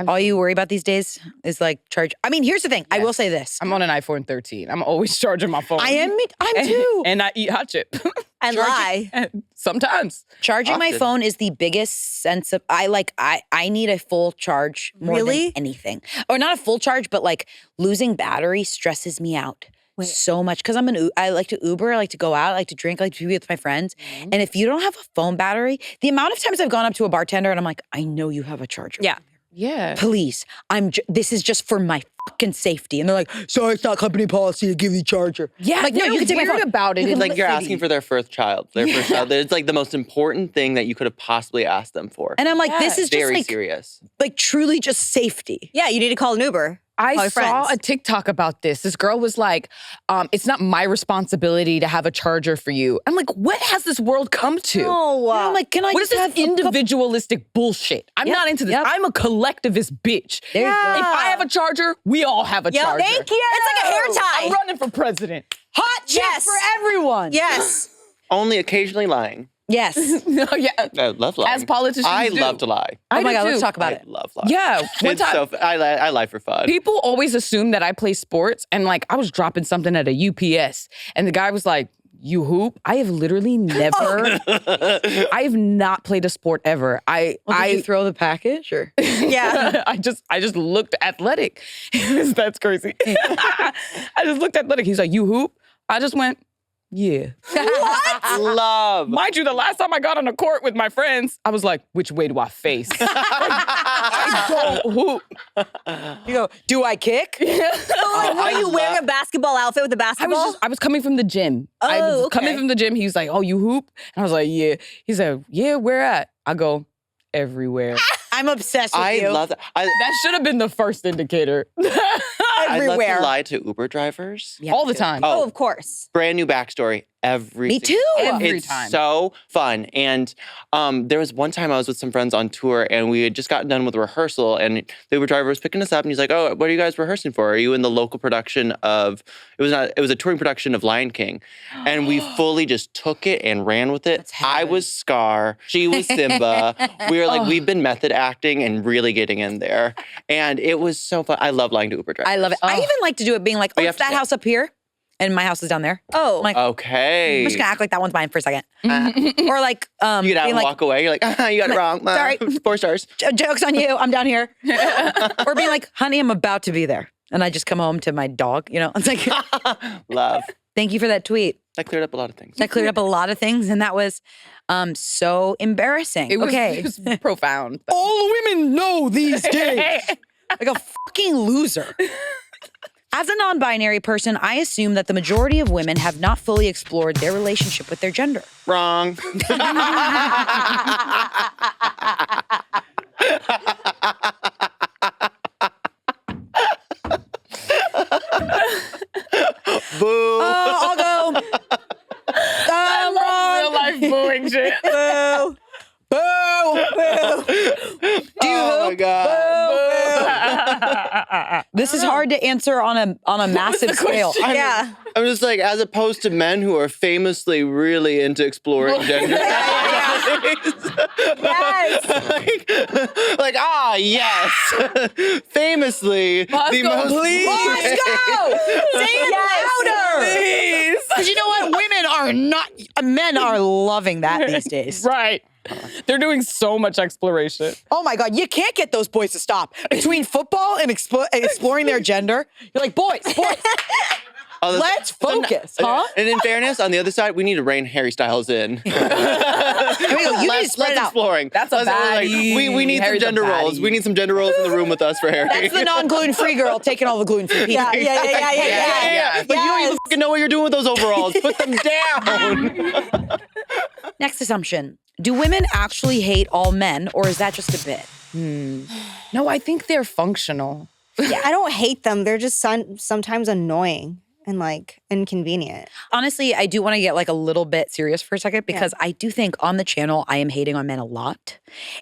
All you worry about these days is like charge. I mean, here's the thing. I will say this. I'm on an iPhone 13. I'm always charging my phone. I'm too. And I eat hot chip. And lie. Sometimes. Charging my Often. phone is the biggest sense of I need a full charge more Really? than anything. Or not a full charge, but like losing battery stresses me out so much because I like to Uber, I like to go out, I like to drink, I like to be with my friends. And if you don't have a phone battery, the amount of times I've gone up to a bartender and I'm like, I know you have a charger. Yeah. Yeah. Please, this is just for my fucking safety. And they're like, sorry, it's not company policy to give you a charger. Yeah, I'm like, no, they're you can take my weird phone. about it. You can Like you're asking for their first child. It's like the most important thing that you could have possibly asked them for. And I'm like, this is just Very serious. like truly just safety. Yeah, you need to call an Uber. I Call your saw friends. a TikTok about this. This girl was like, it's not my responsibility to have a charger for you. I'm like, what has this world come to? Oh, I'm like, can I What is just this have a couple- individualistic bullshit? I'm Yep, not into this. yep. I'm a collectivist bitch. There you go. If I have a charger, we all have a charger. Thank you. It's like a hair tie. I'm running for president. Hot chip Yes. for everyone. Yes. Only occasionally lying. Yes. No, yeah. I love lying. As politicians I do. love to lie. Oh my do God, let's too. talk about I it. love lying. Yeah. One It's time, so I lie for fun. people always assume that I play sports, and like I was dropping something at a UPS, and the guy was like, "You hoop?" I have literally never. I have not played a sport ever. Did you throw the package or? Yeah. I just looked athletic. That's crazy. I just looked athletic. He's like, "You hoop?" I just went, "Yeah." Love. Mind you, the last time I got on a court with my friends, I was like, "Which way do I face?" I don't hoop. You go, do I kick? Were you wearing a basketball outfit with a basketball? I was coming from the gym. I was okay. coming from the gym. He was like, "Oh, you hoop?" And I was like, "Yeah." He said, "Yeah, where at?" I go, "Everywhere." I'm obsessed with I you. love that. That should have been the first indicator. I love Everywhere. to lie to Uber drivers. Yeah, All the time. Oh, of course. Brand new backstory. Me too. Every It's time. so fun. And there was one time I was with some friends on tour and we had just gotten done with rehearsal and the Uber driver was picking us up and he's like, "Oh, what are you guys rehearsing for? Are you in the local production of," it was a touring production of Lion King. And we fully just took it and ran with it. I was Scar. She was Simba. We were like, we've been method acting and really getting in there. And it was so fun. I love lying to Uber drivers. I love it. I even like to do it being like, oh, you it's have to that say- house up here and my house is down there. Oh. I'm like, Okay. I'm just gonna act like that one's mine for a second. Or like, You get out being and like, walk away. You're like, you got it wrong. Sorry. 4 stars. Joke's on you, I'm down here. Or being like, honey, I'm about to be there. And I just come home to my dog, you know? It's like, Love. thank you for that tweet. That cleared up a lot of things. That cleared up a lot of things. And that was so embarrassing. It was, okay. it was profound. All women know these days. Like a fucking loser. As a non-binary person, I assume that the majority of women have not fully explored their relationship with their gender. Wrong. Boo. I'll go. Real life booing shit. Boo. Boo! Boo! Do you Oh my hoop? God. This is hard to answer on a massive scale. Yeah. I'm just like, as opposed to men who are famously really into exploring gender. Yes. like, yes. Famously, the Bosco, most. please. Bosco! Say it louder! Please. Because you know what? Men are loving that these days. Right. They're doing so much exploration. Oh my God, you can't get those boys to stop. Between football and exploring their gender, you're like, boys. Let's focus, huh? And in fairness, on the other side, we need to rein Harry Styles in. You need to spread it out. Exploring. That's a we need Harry's some gender a baddie. roles. We need some gender roles in the room with us for Harry. That's the non-gluten-free girl taking all the gluten-free people. Yeah. But you don't even fucking know what you're doing with those overalls. Put them down. Next assumption. Do women actually hate all men, or is that just a bit? No, I think they're functional. Yeah, I don't hate them. They're just sometimes annoying and like inconvenient. Honestly, I do want to get like a little bit serious for a second because I do think on the channel I am hating on men a lot.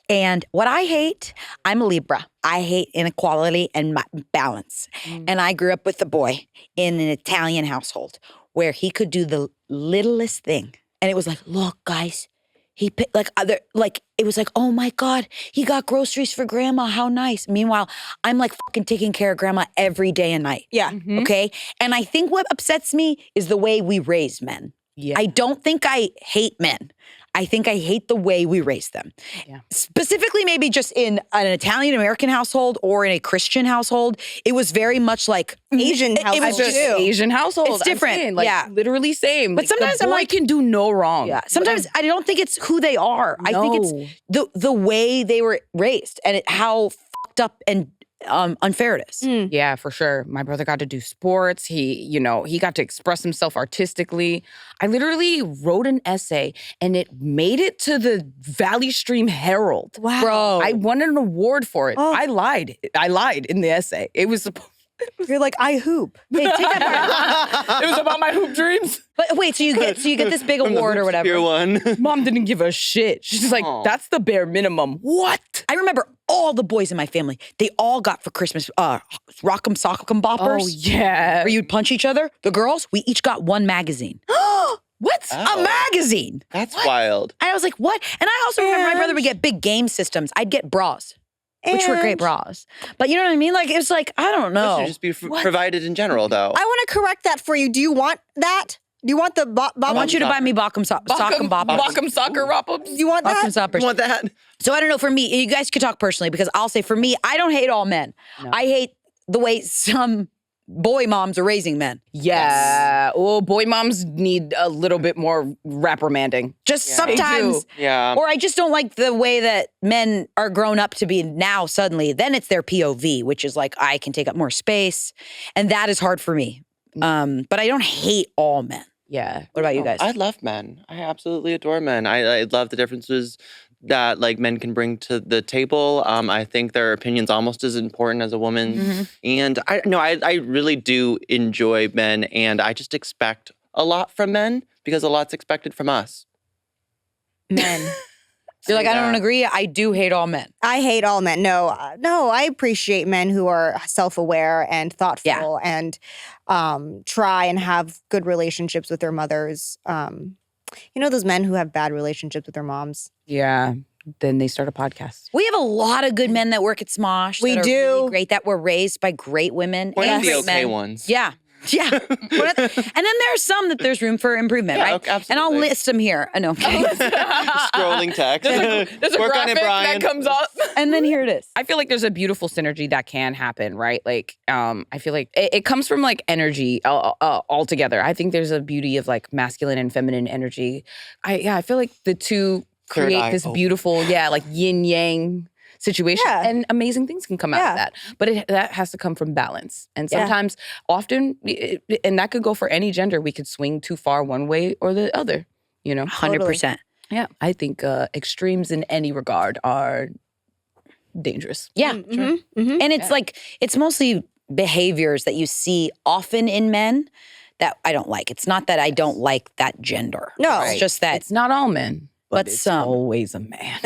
And what I hate, I'm a Libra. I hate inequality and balance. And I grew up with a boy in an Italian household where he could do the littlest thing. And it was like, look, guys, he picked it was like, oh my God, he got groceries for grandma. How nice. Meanwhile, I'm like fucking taking care of grandma every day and night. Yeah. Okay. And I think what upsets me is the way we raise men. Yeah. I don't think I hate men. I think I hate the way we raise them. Yeah. Specifically, maybe just in an Italian-American household or in a Christian household, it was very much like Asian it was household just too. Asian household. It's different. I'm saying, like, Yeah. literally same. But Like, sometimes the I'm boy like- can do no wrong. Yeah. Sometimes I don't think it's who they are. I think it's the way they were raised and how fucked up and unfair it is. Yeah, for sure. My brother got to do sports. He got to express himself artistically. I literally wrote an essay and it made it to the Valley Stream Herald. Wow. Bro. I won an award for it. Oh. I lied in the essay. It was You're like, I hoop. Hey, take that part. it was about my hoop dreams. But wait, so you get this big award or whatever. Tier one. Mom didn't give a shit. She's like, that's the bare minimum. What? I remember all the boys in my family, they all got for Christmas Rock'em Sock'em Boppers. Oh, yeah. Where you'd punch each other. The girls, we each got one magazine. What? Oh. A magazine? That's wild. And I was like, what? And I also remember my brother would get big game systems. I'd get bras, which were great bras. But you know what I mean? Like, it was like, I don't That know. should just be provided in general, though. I want to correct that for you. Do you want that? Do you want the I want you to buy me Sock'em Boppers. Bockum soccer wrop-ups. Do you want that? Sock'em Soppers. You want that? So I don't know, for me, you guys could talk personally because I'll say for me, I don't hate all men. No. I hate the way some boy moms are raising men. Yeah. Oh, boy moms need a little bit more reprimanding. Just Yeah. sometimes. Yeah. Or I just don't like the way that men are grown up to be now suddenly. Then it's their POV, which is like, I can take up more space. And that is hard for me. But I don't hate all men. Yeah. What about you guys? I love men. I absolutely adore men. I love the differences that like men can bring to the table. I think their opinion's almost as important as a woman. And I really do enjoy men, and I just expect a lot from men because a lot's expected from us. Men. You're like, I don't agree. I do hate all men. I hate all men. No, I appreciate men who are self-aware and thoughtful and try and have good relationships with their mothers. You know those men who have bad relationships with their moms? Yeah. Then they start a podcast. We have a lot of good men that work at Smosh. We that are do. really great, that were raised by great women. One and of the great okay men. ones. Yeah. Yeah. And then there's some that there's room for improvement, Yeah, right? okay, And I'll absolutely. list them here. I know. Scrolling text. There's a Work on graphic it, Brian. that comes up. And then here it is. I feel like there's a beautiful synergy that can happen, right? Like, I feel like it comes from like energy altogether. I think there's a beauty of like masculine and feminine energy. I feel like the two Third create eye this open. beautiful, like yin yang situation, Yeah. and amazing things can come out Yeah. of that. But that has to come from balance, and sometimes, often, and that could go for any gender. We could swing too far one way or the other. You know, 100%. yeah. I think extremes in any regard are dangerous. Yeah. Mhm. And it's like, it's mostly behaviors that you see often in men that I don't like. It's not that I don't like that gender. No. It's just that It's not all men, but But it's some. always a man.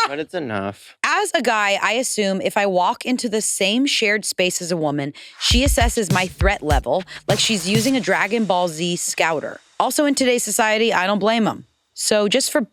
But it's enough. as a guy, I assume if I walk into the same shared space as a woman, she assesses my threat level like she's using a Dragon Ball Z scouter. Also in today's society, I don't blame them. So just for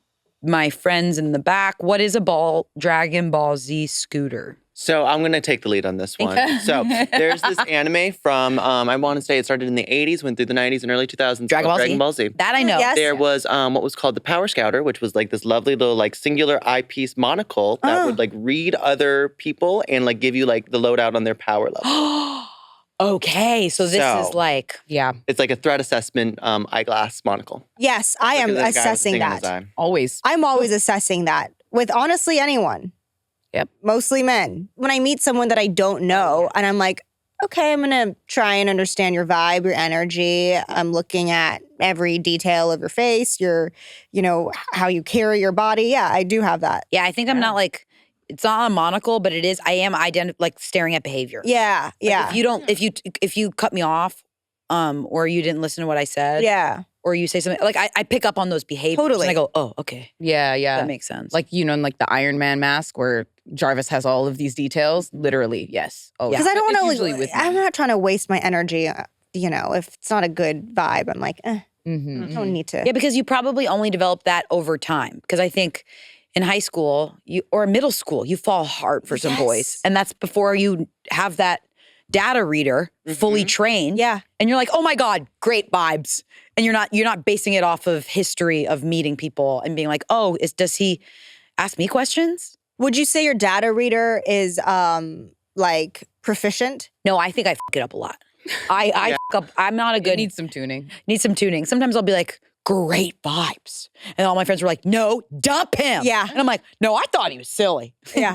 my friends in the back, what is a Dragon Ball Z scooter? So I'm going to take the lead on this one. So there's this anime from, I want to say it started in the 80s, went through the 90s and early 2000s. Dragon called Ball Z? Dragon Ball Z. That I know. Yes. There was what was called the Power Scouter, which was like this lovely little like singular eyepiece monocle that would like read other people and like give you like the lowdown on their power level. Okay, so this So- is like, Yeah, It's like a threat assessment eyeglass monocle. Yes, I am Look at this guy with the assessing thing on his that. eye. always. I'm always assessing that with honestly anyone. Yep. Mostly men. When I meet someone that I don't know and I'm like, okay, I'm gonna try and understand your vibe, your energy. I'm looking at every detail of your face, how you carry your body. Yeah, I do have that. yeah, I think I'm not like, it's not a monocle, but it is, I am like staring at behavior. Yeah, yeah. If you cut me off, or you didn't listen to what I said, Yeah. or you say something, like I pick up on those behaviors. Totally. And I go, oh, okay. Yeah, yeah. That makes sense. Like, in like the Iron Man mask where Jarvis has all of these details. Literally, yes. Oh, Because I don't It's want usually to, with I'm me. not trying to waste my energy, if it's not a good vibe, I'm like, Mhm. I don't need to. yeah, because you probably only develop that over time. Because I think in high school or middle school, you fall hard for some boys. And that's before you have that data reader fully trained. Yeah. And you're like, oh my God, great vibes. And you're not basing it off of history of meeting people and being like, oh, does he ask me questions? Would you say your data reader is like proficient? No, I think I f it up a lot. I f up. I'm not a It good. needs some tuning. Need some tuning. Sometimes I'll be like, great vibes. And all my friends were like, no, dump him. Yeah. And I'm like, no, I thought he was silly. Yeah.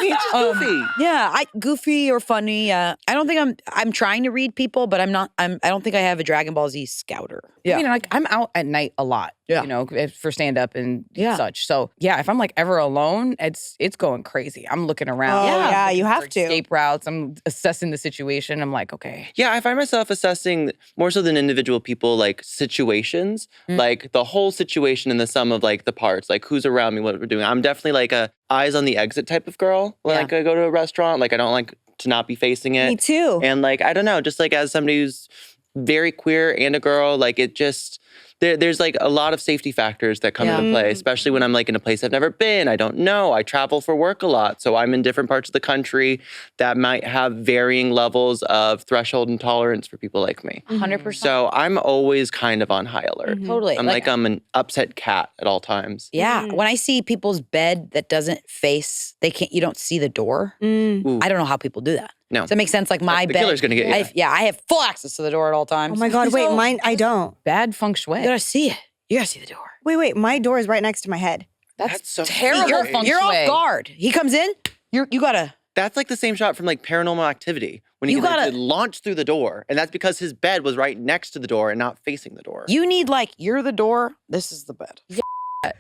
He's just goofy. Yeah, goofy or funny. I don't think I'm trying to read people, but I'm not. I don't think I have a Dragon Ball Z scouter. I mean, like I'm out at night a lot, Yeah. for stand up and Yeah. such. So yeah, if I'm like ever alone, it's going crazy. I'm looking around. Oh, I'm yeah, looking you for have to. escape routes. I'm assessing the situation. I'm like, okay, Yeah, I find myself assessing more so than individual people, like situations, like the whole situation and the sum of like the parts, like who's around me, what we're doing. I'm definitely like a eyes on the exit type of girl. When like I go to a restaurant, like I don't like to not be facing it. Me too. And like, I don't know, just like as somebody who's very queer and a girl, like it just, there's like a lot of safety factors that come into play, especially when I'm like in a place I've never been. I don't know. I travel for work a lot. So I'm in different parts of the country that might have varying levels of threshold and tolerance for people like me. 100%. So I'm always kind of on high alert. Totally. I'm like I'm an upset cat at all times. Yeah. When I see people's bed that doesn't face, you don't see the door. Ooh. I don't know how people do that. No. Does that make sense? Like my The bed. killer's gonna get you. I have full access to the door at all times. Oh my God, wait, mine, I don't. bad feng shui. You gotta see it. You gotta see the door. Wait, my door is right next to my head. That's so terrible weird. feng You're shui. off guard. He comes in, you gotta. That's like the same shot from like Paranormal Activity when he You gotta- launch through the door, and that's because his bed was right next to the door and not facing the door. You need you're the door, this is the bed.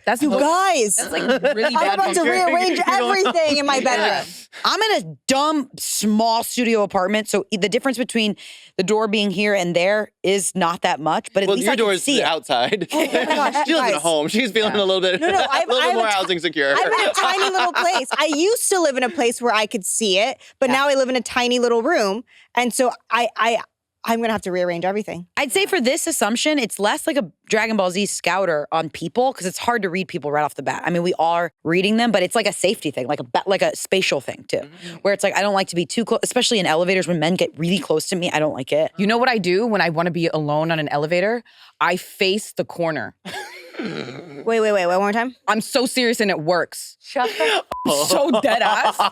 That's You guys, That's like really I'm bad about feng to shui. rearrange everything in my bedroom. I'm in a dumb, small studio apartment, so the difference between the door being here and there is not that much, but at Well, least your I can door is see it. outside. Oh my gosh, She lives in a guys. home. She's feeling a little bit, No, I a little have bit more a ti- housing secure. I'm in a tiny little place. I used to live in a place where I could see it, but now I live in a tiny little room. And so I'm gonna have to rearrange everything. I'd say for this assumption, it's less like a Dragon Ball Z scouter on people because it's hard to read people right off the bat. I mean, we are reading them, but it's like a safety thing, like a spatial thing too, where it's like I don't like to be too close, especially in elevators when men get really close to me. I don't like it. You know what I do when I want to be alone on an elevator? I face the corner. Wait, one more time. I'm so serious and it works. Shut the. So dead ass. So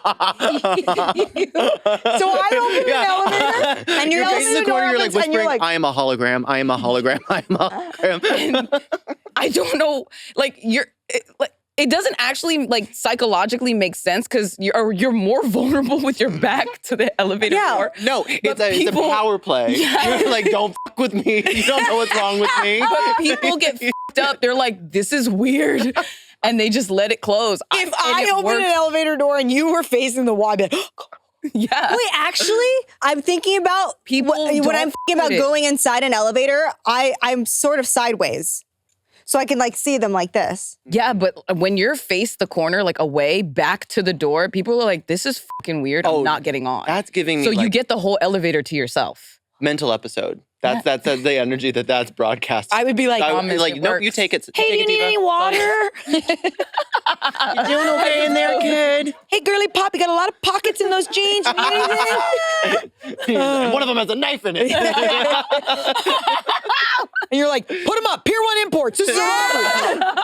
I open an elevator and you're facing the corner, you're like whispering, I am a hologram, I am a hologram, I am a hologram. I don't know. Like it doesn't actually like psychologically make sense because you're more vulnerable with your back to the elevator door. No, it's a people- power play. You're like, don't fuck with me. You don't know what's wrong with me. But people get fucked up. They're like, this is weird. And they just let it close. If I opened an elevator door and you were facing the wall, I'd be like, yeah. Wait, actually, I'm thinking about People when don't I'm thinking about with it. going inside an elevator. I'm sort of sideways, so I can like see them like this. Yeah, but when you're face the corner, like away, back to the door, people are like, this is fucking weird. I'm not getting on. That's giving me So you like, get the whole elevator to yourself. mental episode. That's the energy that's broadcast. I would be like, I would promise be like, it nope, you works. take it. hey, do you need any water? You doing okay in there, kid? Hey, girly pop, you got a lot of pockets in those jeans. You need anything? And one of them has a knife in it. And you're like, put them up. Pier 1 Imports. This is a robbery.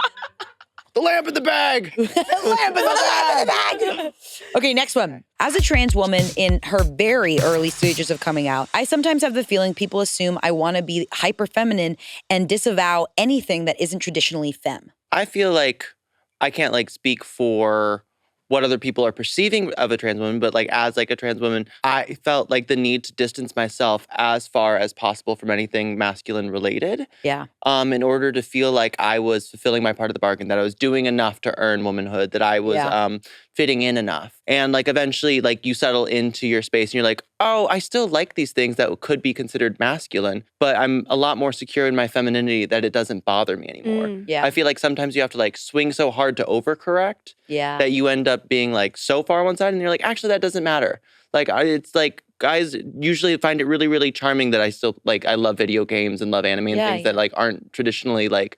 The lamp in the bag. Lamp in the bag. Okay, next one. As a trans woman in her very early stages of coming out, I sometimes have the feeling people assume I want to be hyper feminine and disavow anything that isn't traditionally femme. I feel like I can't like speak for what other people are perceiving of a trans woman, but like as like a trans woman, I felt like the need to distance myself as far as possible from anything masculine related. Yeah. In order to feel like I was fulfilling my part of the bargain, that I was doing enough to earn womanhood, that I was fitting in enough. And like eventually like you settle into your space and you're like, oh, I still like these things that could be considered masculine, but I'm a lot more secure in my femininity that it doesn't bother me anymore. Yeah. I feel like sometimes you have to like swing so hard to overcorrect Yeah. that you end up being like so far on one side and you're like, actually, that doesn't matter. Like, it's like guys usually find it really, really charming that I still like, I love video games and love anime and things that like aren't traditionally like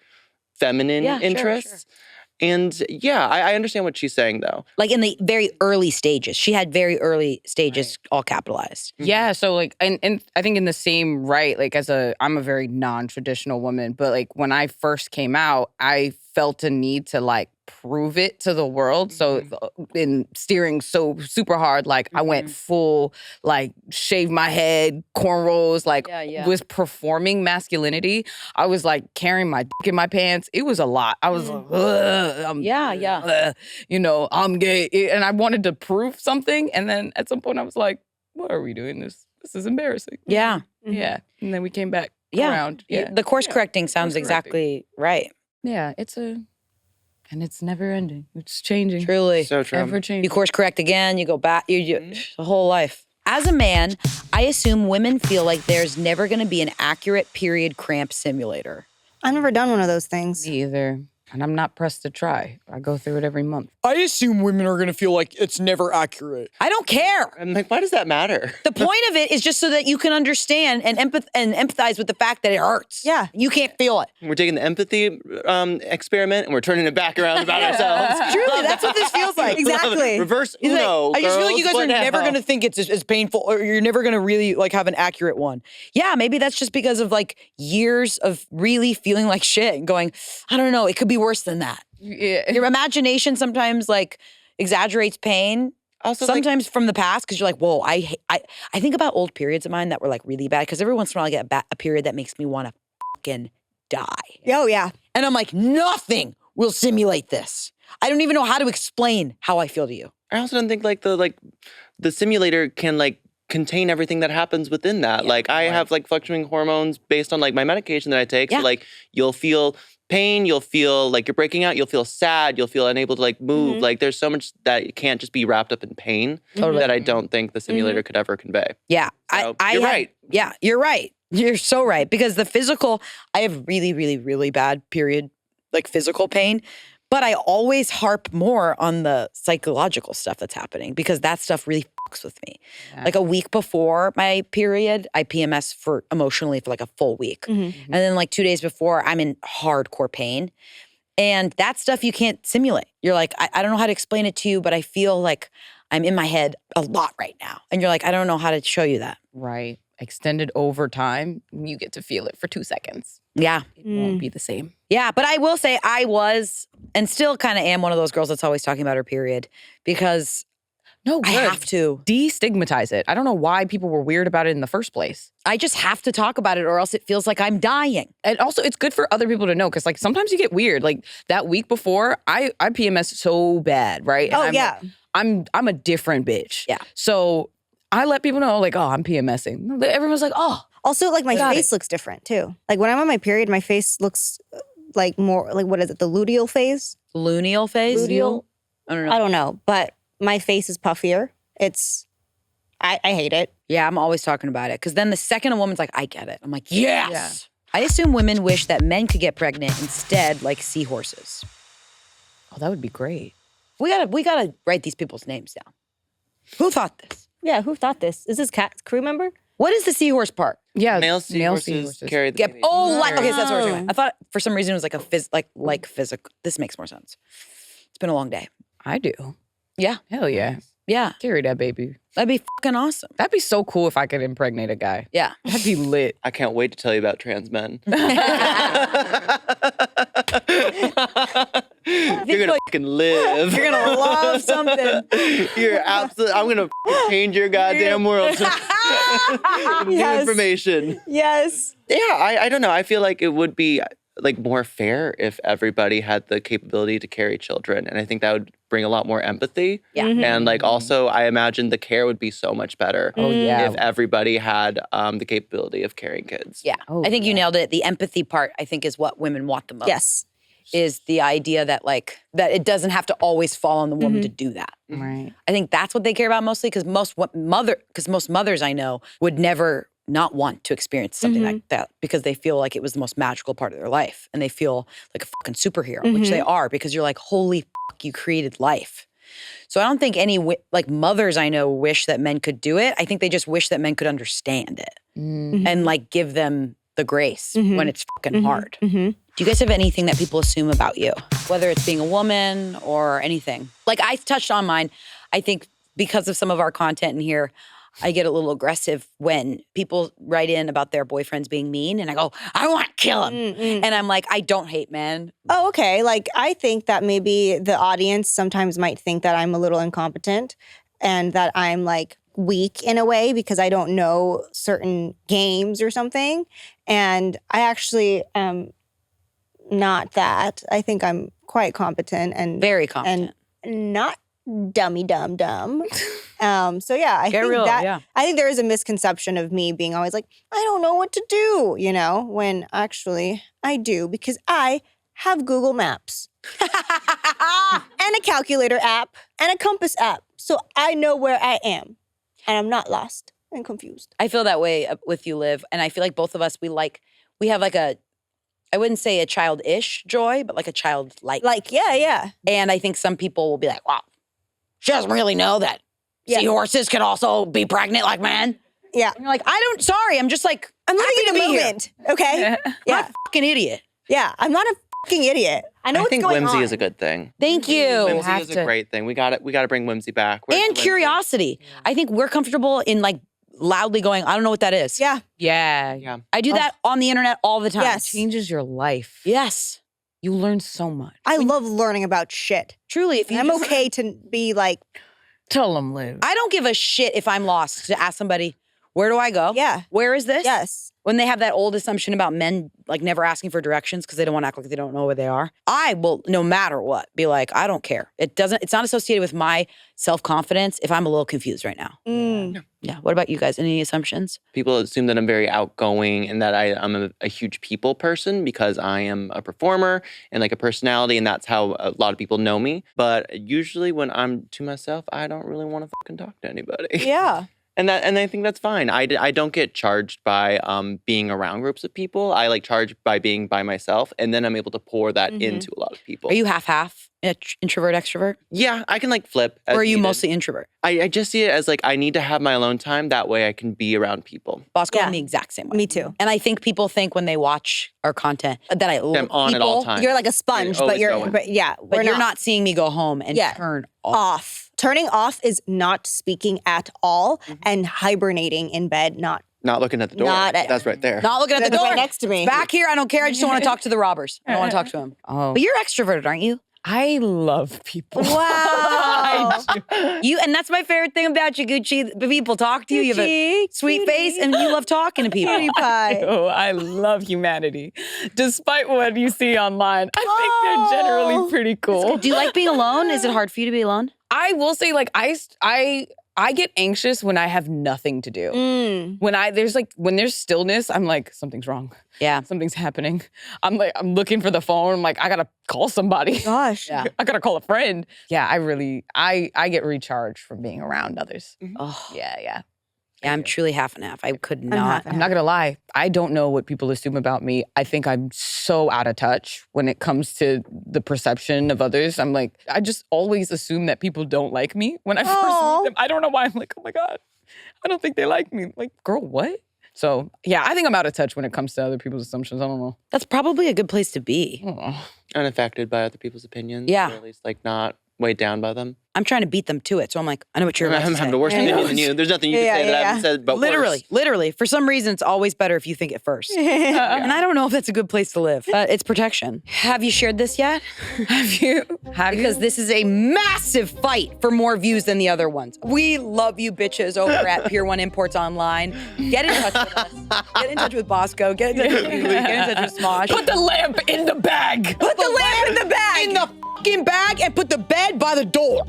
feminine interests. And yeah, I understand what she's saying though. Like in the very early stages. She had very early stages all capitalized. Yeah, so like, and I think in the same right, like I'm a very non-traditional woman, but like when I first came out, I felt a need to like prove it to the world. So in steering so super hard, like I went full, like shaved my head, cornrows, like was performing masculinity. I was like carrying my dick in my pants. It was a lot. I was like, you know, I'm gay. And I wanted to prove something. And then at some point I was like, what are we doing this? This is embarrassing. Yeah. Yeah. And then we came back around. Yeah. The course correcting sounds exactly right. Yeah, and it's never ending. It's changing. Truly. So true. Ever changing. You course correct again, you go back, the whole life. As a man, I assume women feel like there's never going to be an accurate period cramp simulator. I've never done one of those things. Me either. And I'm not pressed to try. I go through it every month. I assume women are going to feel like it's never accurate. I don't care. I'm like, why does that matter? The point of it is just so that you can understand and empathize with the fact that it hurts. Yeah. You can't feel it. We're taking the empathy experiment and we're turning it back around about ourselves. Truly, that's what this feels like. Exactly. Reverse He's like, Uno. I just feel like you girls, guys are what never now? going to think it's as painful, or you're never going to really like have an accurate one. Yeah, maybe that's just because of like years of really feeling like shit and going, I don't know, it could be worse than that. Yeah. Your imagination sometimes like exaggerates pain. Also, Sometimes from the past, because you're like, whoa, I think about old periods of mine that were like really bad, because every once in a while I get a period that makes me want to fucking die. Oh, yeah. And I'm like, nothing will simulate this. I don't even know how to explain how I feel to you. I also don't think like the simulator can like contain everything that happens within that. Like I have like fluctuating hormones based on like my medication that I take. Yeah. So like you'll feel pain, you'll feel like you're breaking out, you'll feel sad, you'll feel unable to like move. Like there's so much that can't just be wrapped up in pain that I don't think the simulator could ever convey. Yeah. So, you're right. Yeah, you're right. You're so right. Because the physical, I have really, really, really bad period, like physical pain. But I always harp more on the psychological stuff that's happening, because that stuff really fucks with me. Yeah. Like a week before my period, I PMS emotionally for like a full week. And then like 2 days before, I'm in hardcore pain. And that stuff you can't simulate. You're like, I don't know how to explain it to you, but I feel like I'm in my head a lot right now. And you're like, I don't know how to show you that. Right. Extended over time, you get to feel it for 2 seconds. Yeah. It won't be the same. Yeah, but I will say I was and still kind of am one of those girls that's always talking about her period, because No, I good. have to. Destigmatize it. I don't know why people were weird about it in the first place. I just have to talk about it, or else it feels like I'm dying. And also, it's good for other people to know, because like sometimes you get weird. Like that week before, I PMS so bad, right? And Oh, I'm, yeah. I'm a different bitch. Yeah. So I let people know, like, oh, I'm PMSing. Everyone's like, oh. Also, like my Got face looks different too. Like when I'm on my period, my face looks like more like, what is it? The luteal phase? Luteal phase? Luteal? I don't know. I don't know, but my face is puffier. I hate it. Yeah, I'm always talking about it, because then the second a woman's like, I get it, I'm like, yes. I assume women wish that men could get pregnant instead, like seahorses. Oh, that would be great. We gotta write these people's names down. Who thought this? Yeah, who thought this? Is this cat crew member? What is the seahorse part? Yeah. Male seahorses carry the baby. Oh, okay, so that's what we're talking about. I thought for some reason it was like like physical. This makes more sense. It's been a long day. I do. Yeah. Hell yeah. Yeah, Carry that baby. that'd be fucking awesome. That'd be so cool if I could impregnate a guy. Yeah. That'd be lit. I can't wait to tell you about trans men. You're gonna fucking live. You're gonna love something. You're absolutely. I'm gonna change your goddamn world. New Yes. information. Yes. Yeah, I don't know. I feel like it would be like more fair if everybody had the capability to carry children, and I think that would bring a lot more empathy. Yeah. And like also, I imagine the care would be so much better. Oh, yeah. If everybody had the capability of carrying kids. Yeah. Oh, I think you yeah. nailed it. The empathy part, I think, is what women want the most. Yes. Is the idea that like that it doesn't have to always fall on the woman to do that. Right. I think that's what they care about mostly because most mothers I know would never not want to experience something like that because they feel like it was the most magical part of their life and they feel like a fucking superhero, which they are because you're like, holy fuck, you created life. So I don't think any like mothers I know wish that men could do it. I think they just wish that men could understand it and like give them the grace when it's fucking hard. Do you guys have anything that people assume about you, whether it's being a woman or anything? Like I touched on mine. I think because of some of our content in here, I get a little aggressive when people write in about their boyfriends being mean and I go, I want to kill him. And I'm like, I don't hate men. Oh, okay. Like, I think that maybe the audience sometimes might think that I'm a little incompetent and that I'm like weak in a way because I don't know certain games or something. And I actually am not that. I think I'm quite competent and Very competent. and not dummy dumb. So yeah, I Get think real, that yeah. I think there is a misconception of me being always like, I don't know what to do, you know, when actually I do because I have Google Maps and a calculator app and a compass app. So I know where I am and I'm not lost and confused. I feel that way with you, Liv. And I feel like both of us, we have like I wouldn't say a childish joy, but like a childlike. Like, yeah. And I think some people will be like, wow, she doesn't really know that seahorses can also be pregnant like men. Yeah. And you're like, I'm just like, I'm living happy in to the be here. moment. Okay. I'm Yeah. not a fucking idiot. Yeah. I'm not a fucking idiot. I know I what's think going whimsy on. is a good thing. Thank you. Whimsy have is a to- great thing. We got to bring whimsy back. Where's the And whimsy? curiosity. I think we're comfortable in like loudly going, I don't know what that is. Yeah. Yeah. Yeah. I do that on the internet all the time. Yes. Changes your life. Yes. You learn so much. I love learning about shit. Truly, if you I'm just- okay to be like, Tell them, Liv. I don't give a shit if I'm lost to ask somebody, where do I go? Yeah. Where is this? yes. When they have that old assumption about men like never asking for directions because they don't want to act like they don't know where they are. I will, no matter what, be like, I don't care. It's not associated with my self-confidence if I'm a little confused right now. Yeah. What about you guys? Any assumptions? People assume that I'm very outgoing and that I'm a huge people person because I am a performer and like a personality, and that's how a lot of people know me. But usually when I'm to myself, I don't really want to fucking talk to anybody. Yeah. And I think that's fine. I don't get charged by being around groups of people. I like charged by being by myself, and then I'm able to pour that into a lot of people. Are you half-half? Introvert, extrovert? Yeah, I can like flip. Or as are you needed. mostly introvert? I just see it as like I need to have my alone time. That way I can be around people. Bosco, Yeah. I'm the exact same way. Me too. And I think people think when they watch our content that I I'm on at all times. You're like a sponge, You're but always you're, going. but yeah, But we're you're not not seeing me go home and Yeah. turn off. off. Turning off is not speaking at all, and hibernating in bed, not Not looking at the door. Not at- That's right there. Not looking at the That's door. right next to me. It's back here. I don't care. I just don't want to talk to the robbers. I don't want to talk to them. Oh, But you're extroverted, aren't you? I love people. Wow. And that's my favorite thing about you, Gucci. The people talk to you. You have a sweet face, and you love talking to people. Cutie pie. Oh, I love humanity. Despite what you see online, I think they're generally pretty cool. Do you like being alone? Is it hard for you to be alone? I will say, like, I get anxious when I have nothing to do. When there's stillness, I'm like, something's wrong. Yeah. Something's happening. I'm looking for the phone. I'm like, I gotta call somebody. Gosh. Yeah. I gotta call a friend. Yeah, I get recharged from being around others. Oh, Yeah. yeah, I'm truly half and half. I could not. half I'm not gonna lie. I don't know what people assume about me. I think I'm so out of touch when it comes to the perception of others. I'm like, I just always assume that people don't like me when I first Aw. meet them. I don't know why. I'm like, oh my God, I don't think they like me. Like, girl, what? So yeah, I think I'm out of touch when it comes to other people's assumptions. I don't know. That's probably a good place to be. I don't know. Unaffected by other people's opinions. Yeah. Or at least like not weighed down by them. I'm trying to beat them to it. So I'm like, I know what you're about to I'm say. having a worse opinion than you. There's nothing you can say that I haven't said, but Literally. For some reason, it's always better if you think it first. And I don't know if that's a good place to live, but it's protection. Have you shared this yet? Have you? Because this is a massive fight for more views than the other ones. We love you bitches over at Pier 1 Imports Online. Get in touch with us. Get in touch with Bosco. Get in touch with you. Get in touch with Smosh. Put the lamp in the bag. Put the lamp in the bag. In the fucking bag and put the bed by the door.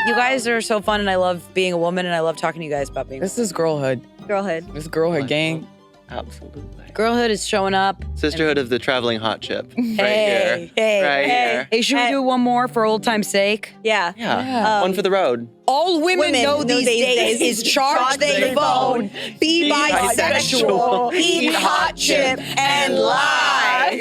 You guys are so fun, and I love being a woman, and I love talking to you guys about being. This is girlhood. Girlhood. This girlhood gang. Absolutely. Girlhood is showing up. Sisterhood of the traveling hot chip. Right Hey, here. Right here. Hey, should we do one more for old time's sake? Yeah. Yeah. One for the road. All women know these days is charge their phone, be bisexual, eat hot chip, and lie.